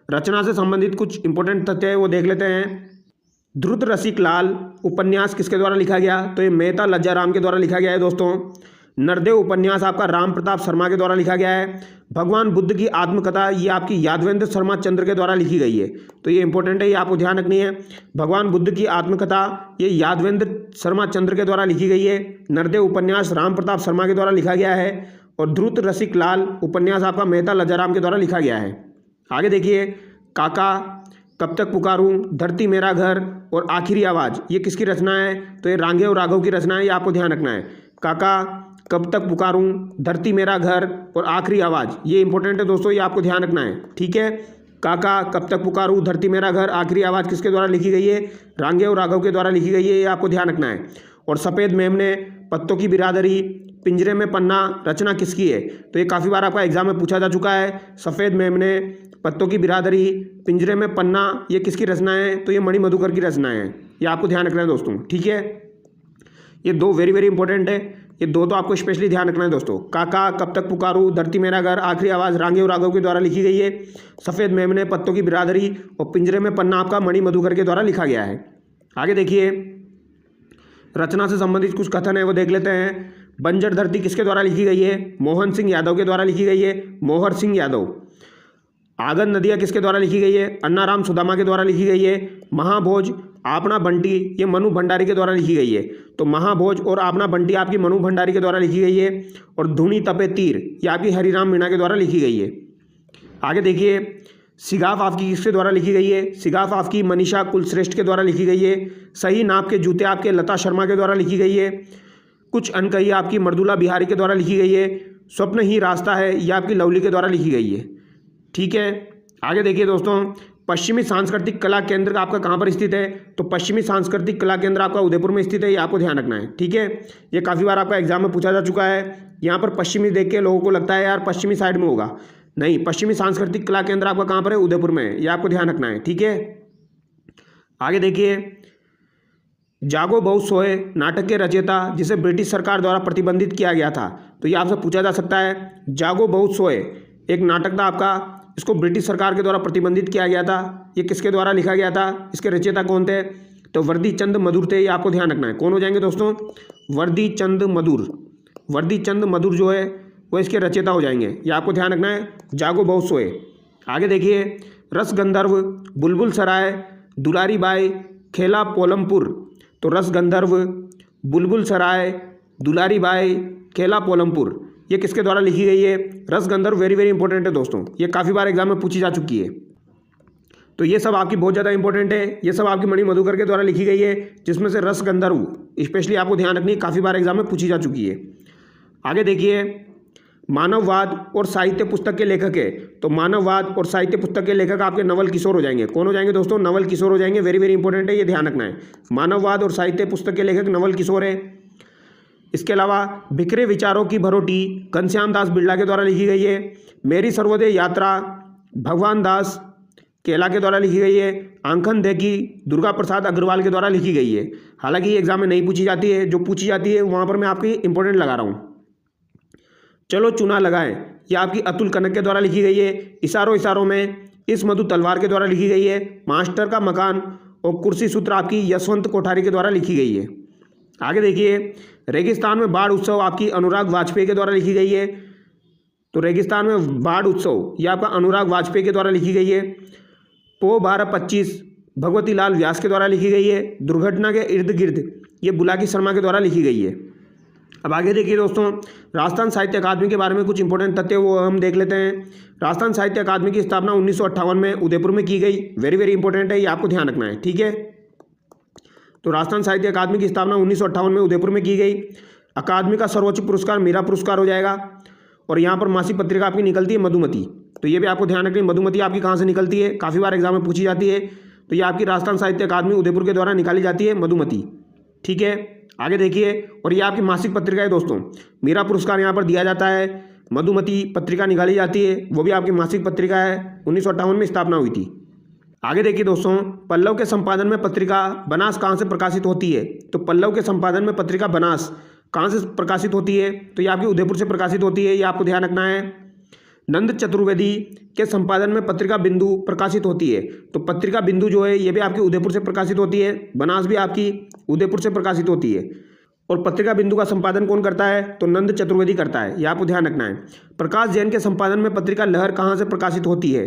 रचना से संबंधित कुछ इंपॉर्टेंट तथ्य है वो देख लेते हैं। द्रुत रसिक लाल उपन्यास किसके द्वारा लिखा गया? तो ये मेहता लज्जाराम के द्वारा लिखा गया है दोस्तों। नरदेव उपन्यास आपका राम प्रताप शर्मा के द्वारा लिखा गया है। भगवान बुद्ध की आत्मकथा ये आपकी यादवेंद्र शर्मा चंद्र के द्वारा लिखी गई है। तो ये इंपॉर्टेंट है, ये आपको ध्यान रखनी है। भगवान बुद्ध की आत्मकथा ये यादवेंद्र शर्मा चंद्र के द्वारा लिखी गई है। नरदेव उपन्यास राम प्रताप शर्मा के द्वारा लिखा गया है और द्रुत रसिक लाल उपन्यास आपका मेहता लज्जाराम के द्वारा लिखा गया है। आगे देखिए, काका, कब तक पुकारूं, धरती मेरा घर और आखिरी आवाज़ ये किसकी रचना है? तो ये रांगे और राघव की रचना है, ये आपको ध्यान रखना है। काका, कब तक पुकारूं, धरती मेरा घर और आखिरी आवाज़ ये इंपॉर्टेंट है दोस्तों, ये आपको ध्यान रखना है, ठीक है। काका, कब तक पुकारूं, धरती मेरा घर, आखिरी आवाज़ किसके द्वारा लिखी गई है? रांगे और राघव के द्वारा लिखी गई है, ये आपको ध्यान रखना है। और सफ़ेद मेमने, पत्तों की बिरादरी, पिंजरे में पन्ना रचना किसकी है? तो ये काफ़ी बार आपका एग्जाम में पूछा जा चुका है। सफ़ेद मेमने, पत्तों की बिरादरी, पिंजरे में पन्ना ये किसकी रचना है? तो ये मणि मधुकर की रचना है, ये आपको ध्यान रखना है दोस्तों, ठीक है। ये दो वेरी वेरी इंपॉर्टेंट है, ये दो तो आपको स्पेशली ध्यान रखना है दोस्तों। काका, कब तक पुकारूं, धरती मेरा घर, आखिरी आवाज़ रांगे और राघव के द्वारा लिखी गई है। सफ़ेद मेमने, पत्तों की बिरादरी और पिंजरे में पन्ना आपका मणि मधुकर के द्वारा लिखा गया है। आगे देखिए, रचना से संबंधित कुछ कथन है वो देख लेते हैं। बंजर धरती किसके द्वारा लिखी गई है? मोहन सिंह यादव के द्वारा लिखी गई है, मोहर सिंह यादव। आगन नदिया किसके द्वारा लिखी गई है? अन्नाराम सुदामा के द्वारा लिखी गई है। महाभोज, आपना बंटी ये मनु भंडारी के द्वारा लिखी गई है। तो महाभोज और आपना बंटी आपकी मनु भंडारी के द्वारा लिखी गई है। और धुनी तपे तीर ये आपकी हरिराम मीणा के द्वारा लिखी गई है। आगे देखिए, सिगाफ आपकी किसके द्वारा लिखी गई है? सिगाफ आपकी मनीषा कुलश्रेष्ठ के द्वारा लिखी गई है। सही नाप के जूते आपके लता शर्मा के द्वारा लिखी गई है। कुछ अनकही आपकी मर्दुला बिहारी के द्वारा लिखी गई है। स्वप्न ही रास्ता है ये आपकी लवली के द्वारा लिखी गई है, ठीक है। आगे देखिए दोस्तों, पश्चिमी सांस्कृतिक कला केंद्र आपका कहाँ पर स्थित है? तो पश्चिमी सांस्कृतिक कला केंद्र आपका उदयपुर में स्थित है, ये आपको ध्यान रखना है, ठीक है। ये काफ़ी बार आपका एग्जाम में पूछा जा चुका है। यहाँ पर पश्चिमी देख के लोगों को लगता है यार पश्चिमी साइड में होगा, नहीं, पश्चिमी सांस्कृतिक कला केंद्र आपका कहाँ पर है? उदयपुर में है, ये आपको ध्यान रखना है, ठीक है। आगे देखिए, जागो बहुत सोए नाटक के रचयिता जिसे ब्रिटिश सरकार द्वारा प्रतिबंधित किया गया था, तो ये आपसे पूछा जा सकता है। जागो बहुत सोए एक नाटक था आपका, इसको ब्रिटिश सरकार के द्वारा प्रतिबंधित किया गया था। ये किसके द्वारा लिखा गया था? इसके रचयिता कौन थे? तो वर्दी चंद मधुर थे, ये आपको ध्यान रखना है। कौन हो जाएंगे दोस्तों? वर्दी चंद मधुर। वर्दी चंद मधुर जो है वो इसके रचयिता हो जाएंगे, ये आपको ध्यान रखना है। जागो बहुत सोए। आगे देखिए, रस गंधर्व, बुलबुल सराय, दुलारी बाई, खेला पोलमपुर। तो रस गंधर्व, बुलबुल सराय, दुलारी बाई, खेला पोलमपुर ये किसके द्वारा लिखी गई है? रस गंधर्व वेरी वेरी इंपॉर्टेंट है दोस्तों, ये काफ़ी बार एग्जाम में पूछी जा चुकी है। तो ये सब आपकी बहुत ज़्यादा इंपॉर्टेंट है। ये सब आपकी मणि मधुकर के द्वारा लिखी गई है, जिसमें से रस गंधर्व स्पेशली आपको ध्यान रखनी है, काफ़ी बार एग्जाम में पूछी जा चुकी है। आगे देखिए, मानववाद और साहित्य पुस्तक के लेखक है। तो मानववाद और साहित्य पुस्तक के लेखक आपके नवल किशोर हो जाएंगे। कौन हो जाएंगे दोस्तों? नवल किशोर हो जाएंगे, वेरी वेरी इंपॉर्टेंट है, ये ध्यान रखना है। मानववाद और साहित्य पुस्तक के लेखक नवल किशोर है। इसके अलावा बिखरे विचारों की भरोटी घनश्याम दास बिरला के द्वारा लिखी गई है। मेरी सर्वोदय यात्रा भगवान दास केला के द्वारा लिखी गई है। आंखन देखी दुर्गा प्रसाद अग्रवाल के द्वारा लिखी गई है। हालांकि ये एग्जाम में नहीं पूछी जाती है, जो पूछी जाती है वहाँ पर मैं आपकी इंपॉर्टेंट लगा रहा हूँ। चलो चुना लगाएं ये आपकी अतुल कनक के द्वारा लिखी गई है। इशारों इशारों में इस मधु तलवार के द्वारा लिखी गई है। मास्टर का मकान और कुर्सी सूत्र आपकी यशवंत कोठारी के द्वारा लिखी गई है। आगे देखिए, रेगिस्तान में बाढ़ उत्सव आपकी अनुराग वाजपेयी के द्वारा लिखी गई है। तो रेगिस्तान में बाढ़ उत्सव ये आपका अनुराग वाजपेयी के द्वारा लिखी गई है। पो 12-25 भगवती लाल व्यास के द्वारा लिखी गई है। दुर्घटना के इर्द गिर्द ये बुलाकी शर्मा के द्वारा लिखी गई है। अब आगे देखिए दोस्तों, राजस्थान साहित्य अकादमी के बारे में कुछ इंपॉर्टेंट तथ्य वो हम देख लेते हैं। राजस्थान साहित्य अकादमी की स्थापना 1958 में उदयपुर में की गई। वेरी वेरी इंपॉर्टेंट है, ये आपको ध्यान रखना है, ठीक है। तो राजस्थान साहित्य अकादमी की स्थापना 1958 में उदयपुर में की गई। अकादमी का सर्वोच्च पुरस्कार मीरा पुरस्कार हो जाएगा। और यहाँ पर मासिक पत्रिका आपकी निकलती है मधुमती, तो ये भी आपको ध्यान रखनी है। मधुमती आपकी कहाँ से निकलती है, काफ़ी बार एग्जाम में पूछी जाती है। तो ये आपकी राजस्थान साहित्य अकादमी उदयपुर के द्वारा निकाली जाती है मधुमती, ठीक है। आगे देखिए, और ये आपकी मासिक पत्रिका है दोस्तों। मीरा पुरस्कार यहाँ पर दिया जाता है, मधुमती पत्रिका निकाली जाती है, वो भी आपकी मासिक पत्रिका है। 1958 में स्थापना हुई थी। आगे देखिए दोस्तों, पल्लव के संपादन में पत्रिका बनास कहाँ से प्रकाशित होती है। तो पल्लव के संपादन में पत्रिका बनास कहाँ से प्रकाशित होती है, तो ये आपकी उदयपुर से प्रकाशित होती है, ये आपको ध्यान रखना है। नंद चतुर्वेदी के संपादन में पत्रिका बिंदु प्रकाशित होती है। तो पत्रिका बिंदु जो है ये भी आपकी उदयपुर से प्रकाशित होती है, बनास भी आपकी उदयपुर से प्रकाशित होती है। और पत्रिका बिंदु का संपादन कौन करता है, तो नंद चतुर्वेदी करता है, ये आपको ध्यान रखना है। प्रकाश जैन के संपादन में पत्रिका लहर कहाँ से प्रकाशित होती है।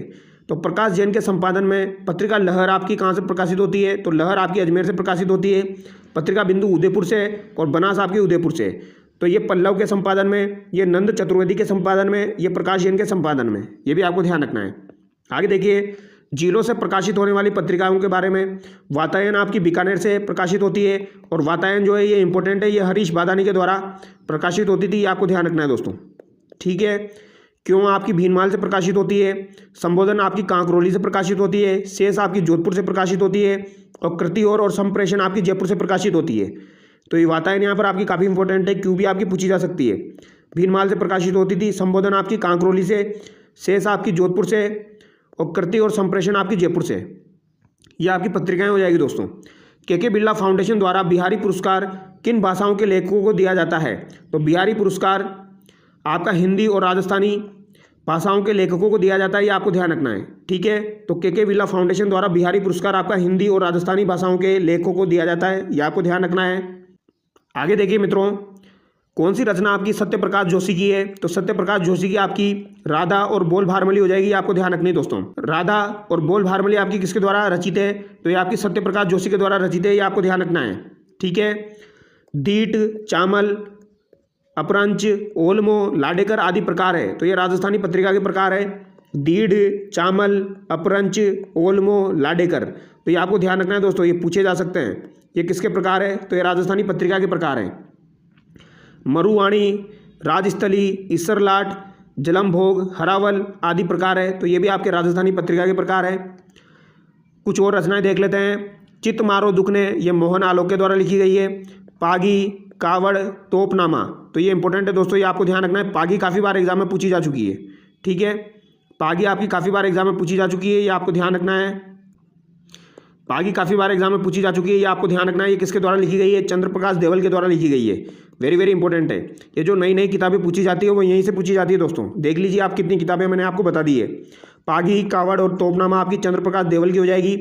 तो प्रकाश जैन के संपादन में पत्रिका लहर आपकी कहाँ से प्रकाशित होती है, तो लहर आपकी अजमेर से प्रकाशित होती है। पत्रिका बिंदु उदयपुर से और बनास आपकी उदयपुर से। तो ये पल्लव के संपादन में, ये नंद चतुर्वेदी के संपादन में, ये प्रकाश जैन के संपादन में, ये भी आपको ध्यान रखना है। आगे देखिए, जिलों से प्रकाशित होने वाली पत्रिकाओं के बारे में। वातायन आपकी बीकानेर से प्रकाशित होती है, और वातायन जो है ये इंपॉर्टेंट है, ये हरीश बादानी के द्वारा प्रकाशित होती थी, ये आपको ध्यान रखना है दोस्तों, ठीक है। क्यों आपकी भीनमाल से प्रकाशित होती है। संबोधन आपकी कांकरोली से प्रकाशित होती है। शेष आपकी जोधपुर से प्रकाशित होती है। और कृति और संप्रेषण आपकी जयपुर से प्रकाशित होती है। तो ये वातायन यहाँ पर आपकी काफ़ी इंपॉर्टेंट है, क्यों भी आपकी पूछी जा सकती है। भीनमाल से प्रकाशित होती थी, संबोधन आपकी कांकरोली से, शेष आपकी जोधपुर से, और कृति और संप्रेषण आपकी जयपुर से। ये आपकी पत्रिकाएं हो जाएगी दोस्तों। के बिरला फाउंडेशन द्वारा बिहारी पुरस्कार किन भाषाओं के लेखकों को दिया जाता है। तो बिहारी पुरस्कार आपका हिंदी और राजस्थानी भाषाओं के लेखकों को दिया जाता है, ये आपको ध्यान रखना है, ठीक है। तो के बिरला फाउंडेशन द्वारा बिहारी पुरस्कार आपका हिंदी और राजस्थानी भाषाओं के लेखकों को दिया जाता है, ये आपको ध्यान रखना है। आगे देखिए मित्रों, कौन सी रचना आपकी सत्यप्रकाश जोशी की है। तो सत्यप्रकाश जोशी की आपकी राधा और बोल भारमली हो जाएगी, आपको ध्यान रखनी है दोस्तों। राधा और बोल भारमली आपकी किसके द्वारा रचित है, तो ये आपकी सत्यप्रकाश जोशी के द्वारा रचित है, ये आपको ध्यान रखना है, ठीक है। दीट, चामल, अपरंच, ओलमो, लाडेकर आदि प्रकार है। तो ये राजस्थानी पत्रिका के प्रकार है। दीड, चामल, अपरंच, ओलमो, लाडेकर। तो ये आपको ध्यान रखना है दोस्तों, ये पूछे जा सकते हैं। ये किसके प्रकार है, तो ये राजस्थानी पत्रिका के प्रकार है। मरुवाणी, राजस्थली, ईसरलाट, जलमभोग, हरावल आदि प्रकार है। तो ये भी आपके राजस्थानी पत्रिका के प्रकार है। कुछ और रचनाएं देख लेते हैं। चित्त मारो दुखने, ये मोहन आलोक के द्वारा लिखी गई है। पागी, कावड़, तोपनामा। तो ये इंपॉर्टेंट है दोस्तों, ये आपको ध्यान रखना है। पागी काफ़ी बार एग्जाम में पूछी जा चुकी है, ठीक है। पागी आपकी काफ़ी बार एग्जाम में पूछी जा चुकी है, ये आपको ध्यान रखना है। पागी काफ़ी बार एग्जाम में पूछी जा चुकी है, ये आपको ध्यान रखना है। ये किसके द्वारा लिखी गई है, चंद्रप्रकाश देवल के द्वारा लिखी गई है। वेरी वेरी इंपॉर्टेंट है। ये जो नई नई किताबें पूछी जाती है वो यहीं से पूछी जाती है दोस्तों। देख लीजिए आप कितनी किताबें मैंने आपको बता दी है। पागी, कावड़ और तोपनामा आपकी चंद्रप्रकाश देवल की हो जाएगी।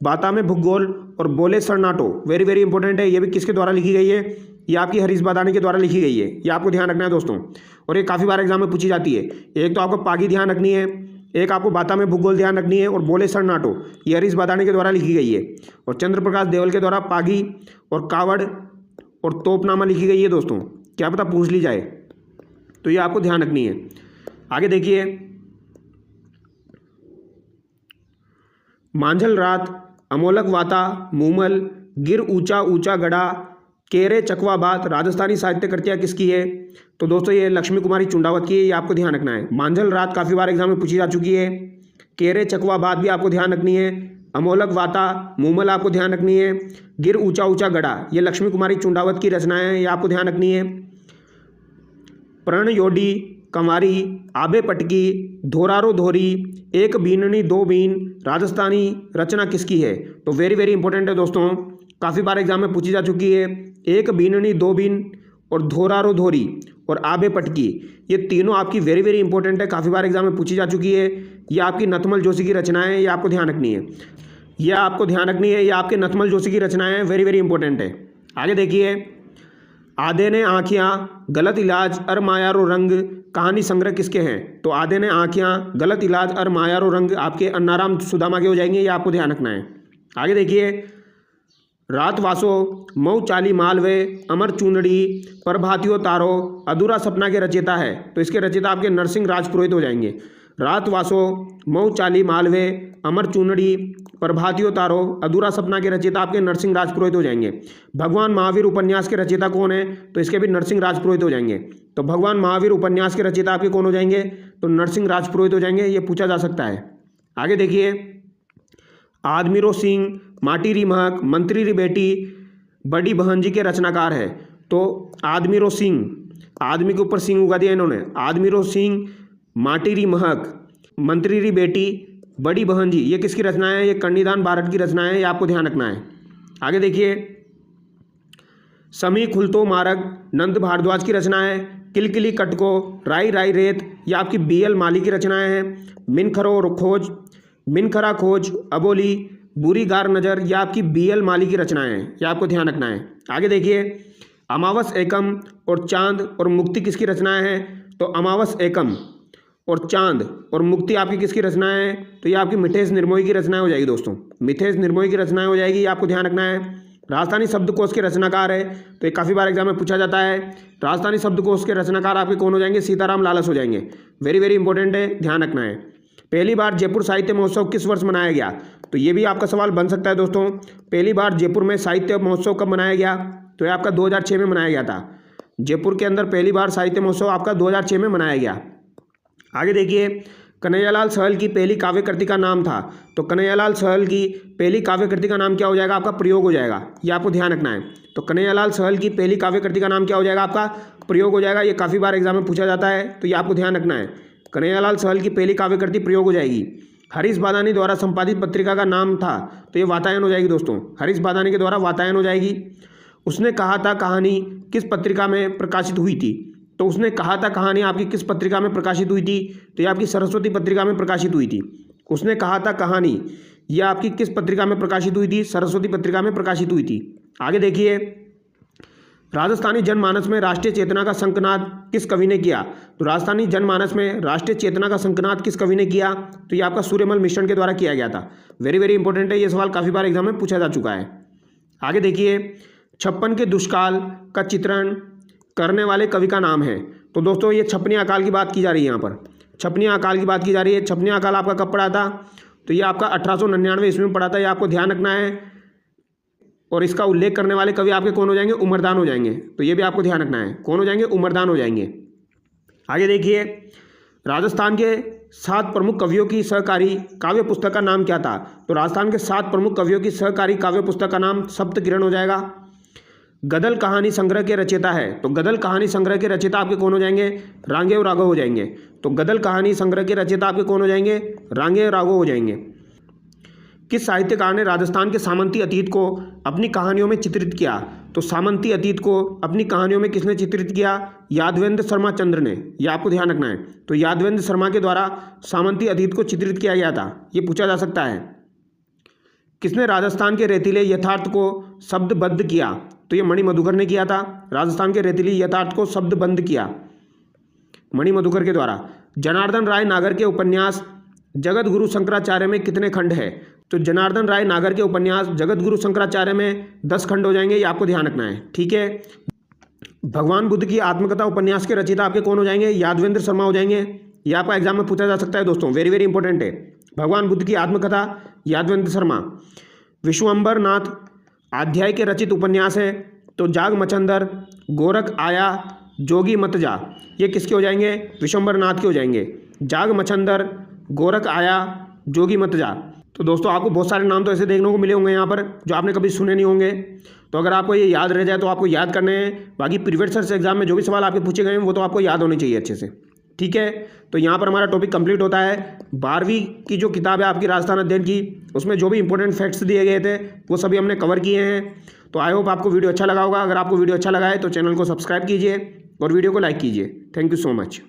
बाता में भूगोल और बोले सरनाटो, वेरी वेरी इंपॉर्टेंट है। ये भी किसके द्वारा लिखी गई है, ये आपकी हरीश बादानी के द्वारा लिखी गई है, ये आपको ध्यान रखना है दोस्तों। और ये काफ़ी बार एग्जाम में पूछी जाती है। एक तो आपको पागी ध्यान रखनी है, एक आपको बाता में भूगोल ध्यान रखनी है, और बोले सरनाटो ये हरीश बादानी के द्वारा लिखी गई है। और चंद्रप्रकाश देवल के द्वारा पागी और कावड़ और तोपनामा लिखी गई है दोस्तों। क्या पता पूछ ली जाए, तो ये आपको ध्यान रखनी है। आगे देखिए, मांझल रात, अमोलक वाता, मूमल, गिर ऊंचा ऊंचा गड़ा, केरे चकवा बात राजस्थानी साहित्य कृतियाँ किसकी है। तो दोस्तों ये लक्ष्मी कुमारी चुंडावत की है, ये आपको ध्यान रखना है। मांझल रात काफ़ी बार एग्जाम में पूछी जा चुकी है। केरे चकवा बात भी आपको ध्यान रखनी है। अमोलक वाता, मूमल आपको ध्यान रखनी है। गिर ऊंचा ऊंचा गड़ा, ये लक्ष्मी कुमारी चुंडावत की रचनाएं हैं, ये आपको ध्यान रखनी है। प्रण योडी, कंवारी, आबे पटकी, धोरारो धोरी, एक बीननी दो बीन राजस्थानी रचना किसकी है। तो वेरी वेरी इंपॉर्टेंट है दोस्तों, काफ़ी बार एग्जाम में पूछी जा चुकी है। एक बीननी दो बीन और धोरारो धोरी और आबे पटकी, ये तीनों आपकी वेरी वेरी इंपॉर्टेंट है, काफ़ी बार एग्जाम में पूछी जा चुकी है। ये आपकी नथमल जोशी की रचनाएं हैं, ये आपको ध्यान रखनी है। ये आपको ध्यान रखनी है, ये आपके नथमल जोशी की रचनाएं हैं, वेरी वेरी इंपॉर्टेंट है। आगे देखिए, आधे ने आँखियाँ, गलत इलाज, अर मायारो रंग कहानी संग्रह किसके हैं। तो आधे ने आँखियाँ, गलत इलाज, अर मायारो रंग आपके अन्नाराम सुदामा के हो जाएंगे, ये आपको ध्यान रखना है। आगे देखिए, रात वासो मऊ चाली मालवे अमर चूनड़ी प्रभातियो तारो अधूरा सपना के रचयिता है, तो इसके रचयिता आपके नरसिंह राजपुरोहित हो जाएंगे। रात वासो मऊ चाली मालवे अमर चूनड़ी प्रभातियो तारो अधूरा सपना के रचयिता आपके नरसिंह राजपुरोहित हो जाएंगे। भगवान महावीर उपन्यास के रचयिता कौन है, तो इसके भी नरसिंह राजपुरोहित हो जाएंगे। तो भगवान महावीर उपन्यास के रचयिता आपके कौन हो जाएंगे, तो नरसिंह राजपुरोहित हो जाएंगे। ये पूछा जा सकता है। आगे देखिए, आदमीरो सिंह माटी री महक मंत्री री बेटी बड़ी बहन जी के रचनाकार है। तो आदमीरो सिंह, आदमी के ऊपर सिंह उगा दिया इन्होंने, आदमीरो सिंह माटी री महक मंत्री री बेटी बड़ी बहन जी, ये किसकी रचना है, ये कन्नीदान बारट की रचना है, ये आपको ध्यान रखना है। आगे देखिए, समी खुलतो मारग नंद भारद्वाज की रचना है। किलकिली कटको राई राई रेत, ये आपकी BL माली की रचनाएं हैं। मिनखरा खोज अबोली बुरी गार नज़र, ये आपकी BL माली की रचनाएं हैं, ये आपको ध्यान रखना है। आगे देखिए, अमावस एकम और चांद और मुक्ति किसकी रचनाएं हैं, तो अमावस एकम और चांद और मुक्ति आपकी किसकी रचनाएं हैं, तो ये आपकी मिथेश निर्मोही की रचनाएं हो जाएगी दोस्तों, मिथेश निर्मोही की रचनाएं हो जाएगी, ये आपको ध्यान रखना है। राजस्थानी शब्दकोश के रचनाकार है, तो ये काफ़ी बार एग्जाम में पूछा जाता है। राजस्थानी शब्दकोश के रचनाकार आपके कौन हो जाएंगे, सीताराम लालस हो जाएंगे। वेरी वेरी इंपॉर्टेंट है, ध्यान रखना है। पहली बार जयपुर साहित्य महोत्सव किस वर्ष मनाया गया, तो ये भी आपका सवाल बन सकता है दोस्तों। पहली बार जयपुर में साहित्य महोत्सव कब मनाया गया, तो ये आपका 2006 में मनाया गया था। जयपुर के अंदर पहली बार साहित्य महोत्सव आपका 2006 में मनाया गया। आगे देखिए, कन्हैयालाल सहल की पहली काव्य कृति का नाम था, तो कन्हैयालाल सहल की पहली काव्य कृति का नाम क्या हो जाएगा, आपका प्रयोग हो जाएगा, ये आपको ध्यान रखना है। तो कन्हैयालाल सहल की पहली काव्य कृति का नाम क्या हो जाएगा, आपका प्रयोग हो जाएगा। ये काफ़ी बार एग्जाम में पूछा जाता है, तो ये आपको ध्यान रखना है। कन्हैयालाल सहल की पहली काव्य कृति प्रयोग हो जाएगी। हरीश बादानी द्वारा संपादित पत्रिका का नाम था, तो ये वातायन हो जाएगी दोस्तों, हरीश बादानी के द्वारा वातायन हो जाएगी। उसने कहा था कहानी किस पत्रिका में प्रकाशित हुई थी, तो उसने कहा था कहानी आपकी किस पत्रिका में प्रकाशित हुई थी, तो ये आपकी सरस्वती पत्रिका में प्रकाशित हुई थी। उसने कहा था कहानी, ये आपकी किस पत्रिका में प्रकाशित हुई थी, सरस्वती पत्रिका में प्रकाशित हुई थी। आगे देखिए, राजस्थानी जनमानस में राष्ट्रीय चेतना का संकनाद किस कवि ने किया, तो राजस्थानी जनमानस में राष्ट्रीय चेतना का संकनाद किस कवि ने किया, तो ये आपका सूर्यमल मिश्रण के द्वारा किया गया था। वेरी वेरी इंपॉर्टेंट है, ये सवाल काफ़ी बार एग्जाम में पूछा जा चुका है। आगे देखिए, 56 के दुष्काल का चित्रण करने वाले कवि का नाम है, तो दोस्तों ये छपनी अकाल की बात की जा रही है। यहाँ पर छपनी अकाल की बात की जा रही है। छपनी अकाल आपका कब पड़ा था, तो ये आपका 1899 ईस्वी में पड़ा था, ये आपको ध्यान रखना है। और इसका उल्लेख करने वाले कवि आपके कौन हो जाएंगे, उमरदान हो जाएंगे, तो ये भी आपको ध्यान रखना है, कौन हो जाएंगे, उमरदान हो जाएंगे। आगे देखिए, राजस्थान के 7 प्रमुख कवियों की सहकारी काव्य पुस्तक का नाम क्या था, तो राजस्थान के 7 प्रमुख कवियों की सहकारी काव्य पुस्तक का नाम सप्तकिरण हो जाएगा। गदल कहानी संग्रह के रचयिता है, तो गदल कहानी संग्रह के रचयिता आपके कौन हो जाएंगे, रांगे और राघव हो जाएंगे। तो गदल कहानी संग्रह के रचयिता आपके कौन हो जाएंगे, रांगे और राघव हो जाएंगे। किस साहित्यकार ने राजस्थान के सामंती अतीत को अपनी कहानियों में चित्रित किया, तो सामंती अतीत को अपनी कहानियों में किसने चित्रित किया, यादवेंद्र शर्मा चंद्र ने, यह आपको ध्यान रखना है। तो यादवेंद्र शर्मा के द्वारा सामंती अतीत को चित्रित किया गया था, ये पूछा जा सकता है। किसने राजस्थान के रेतीले यथार्थ को शब्दबद्ध किया, तो ये मणि मधुकर ने किया था। राजस्थान के रेतीले यथार्थ को शब्दबद्ध किया मणि मधुकर के द्वारा। जनार्दन राय नागर के उपन्यास जगत गुरु शंकराचार्य में कितने खंड है, तो जनार्दन राय नागर के उपन्यास जगत गुरु शंकराचार्य में 10 खंड हो जाएंगे, ये आपको ध्यान रखना है, ठीक है। भगवान बुद्ध की आत्मकथा उपन्यास के रचयिता आपके कौन हो जाएंगे, यादवेंद्र शर्मा हो जाएंगे, ये आपका एग्जाम में पूछा जा सकता है दोस्तों, वेरी वेरी इंपॉर्टेंट है। भगवान बुद्ध की आत्मकथा यादवेंद्र शर्मा। विश्वम्बर नाथ अध्याय के रचित उपन्यास है, तो जाग मचंदर, गोरख आया, जोगी मत जा, ये किसके हो जाएंगे, विश्वम्बर नाथ के हो जाएंगे। जाग मचंदर, गोरख आया, जोगी मत जा। तो दोस्तों आपको बहुत सारे नाम तो ऐसे देखने को मिले होंगे यहाँ पर जो आपने कभी सुने नहीं होंगे, तो अगर आपको ये याद रह जाए तो आपको याद करने हैं। बाकी प्रीवियस ईयर एग्जाम में जो भी सवाल आपके पूछे गए हैं वो तो आपको याद होने चाहिए अच्छे से, ठीक है। तो यहाँ पर हमारा टॉपिक कंप्लीट होता है। 12वीं की जो किताब है आपकी राजस्थान अध्ययन की, उसमें जो भी इंपॉर्टेंट फैक्ट्स दिए गए थे वो सभी हमने कवर किए हैं। तो आई होप आपको वीडियो अच्छा लगा होगा। अगर आपको वीडियो अच्छा लगा है तो चैनल को सब्सक्राइब कीजिए और वीडियो को लाइक कीजिए। Thank you so much.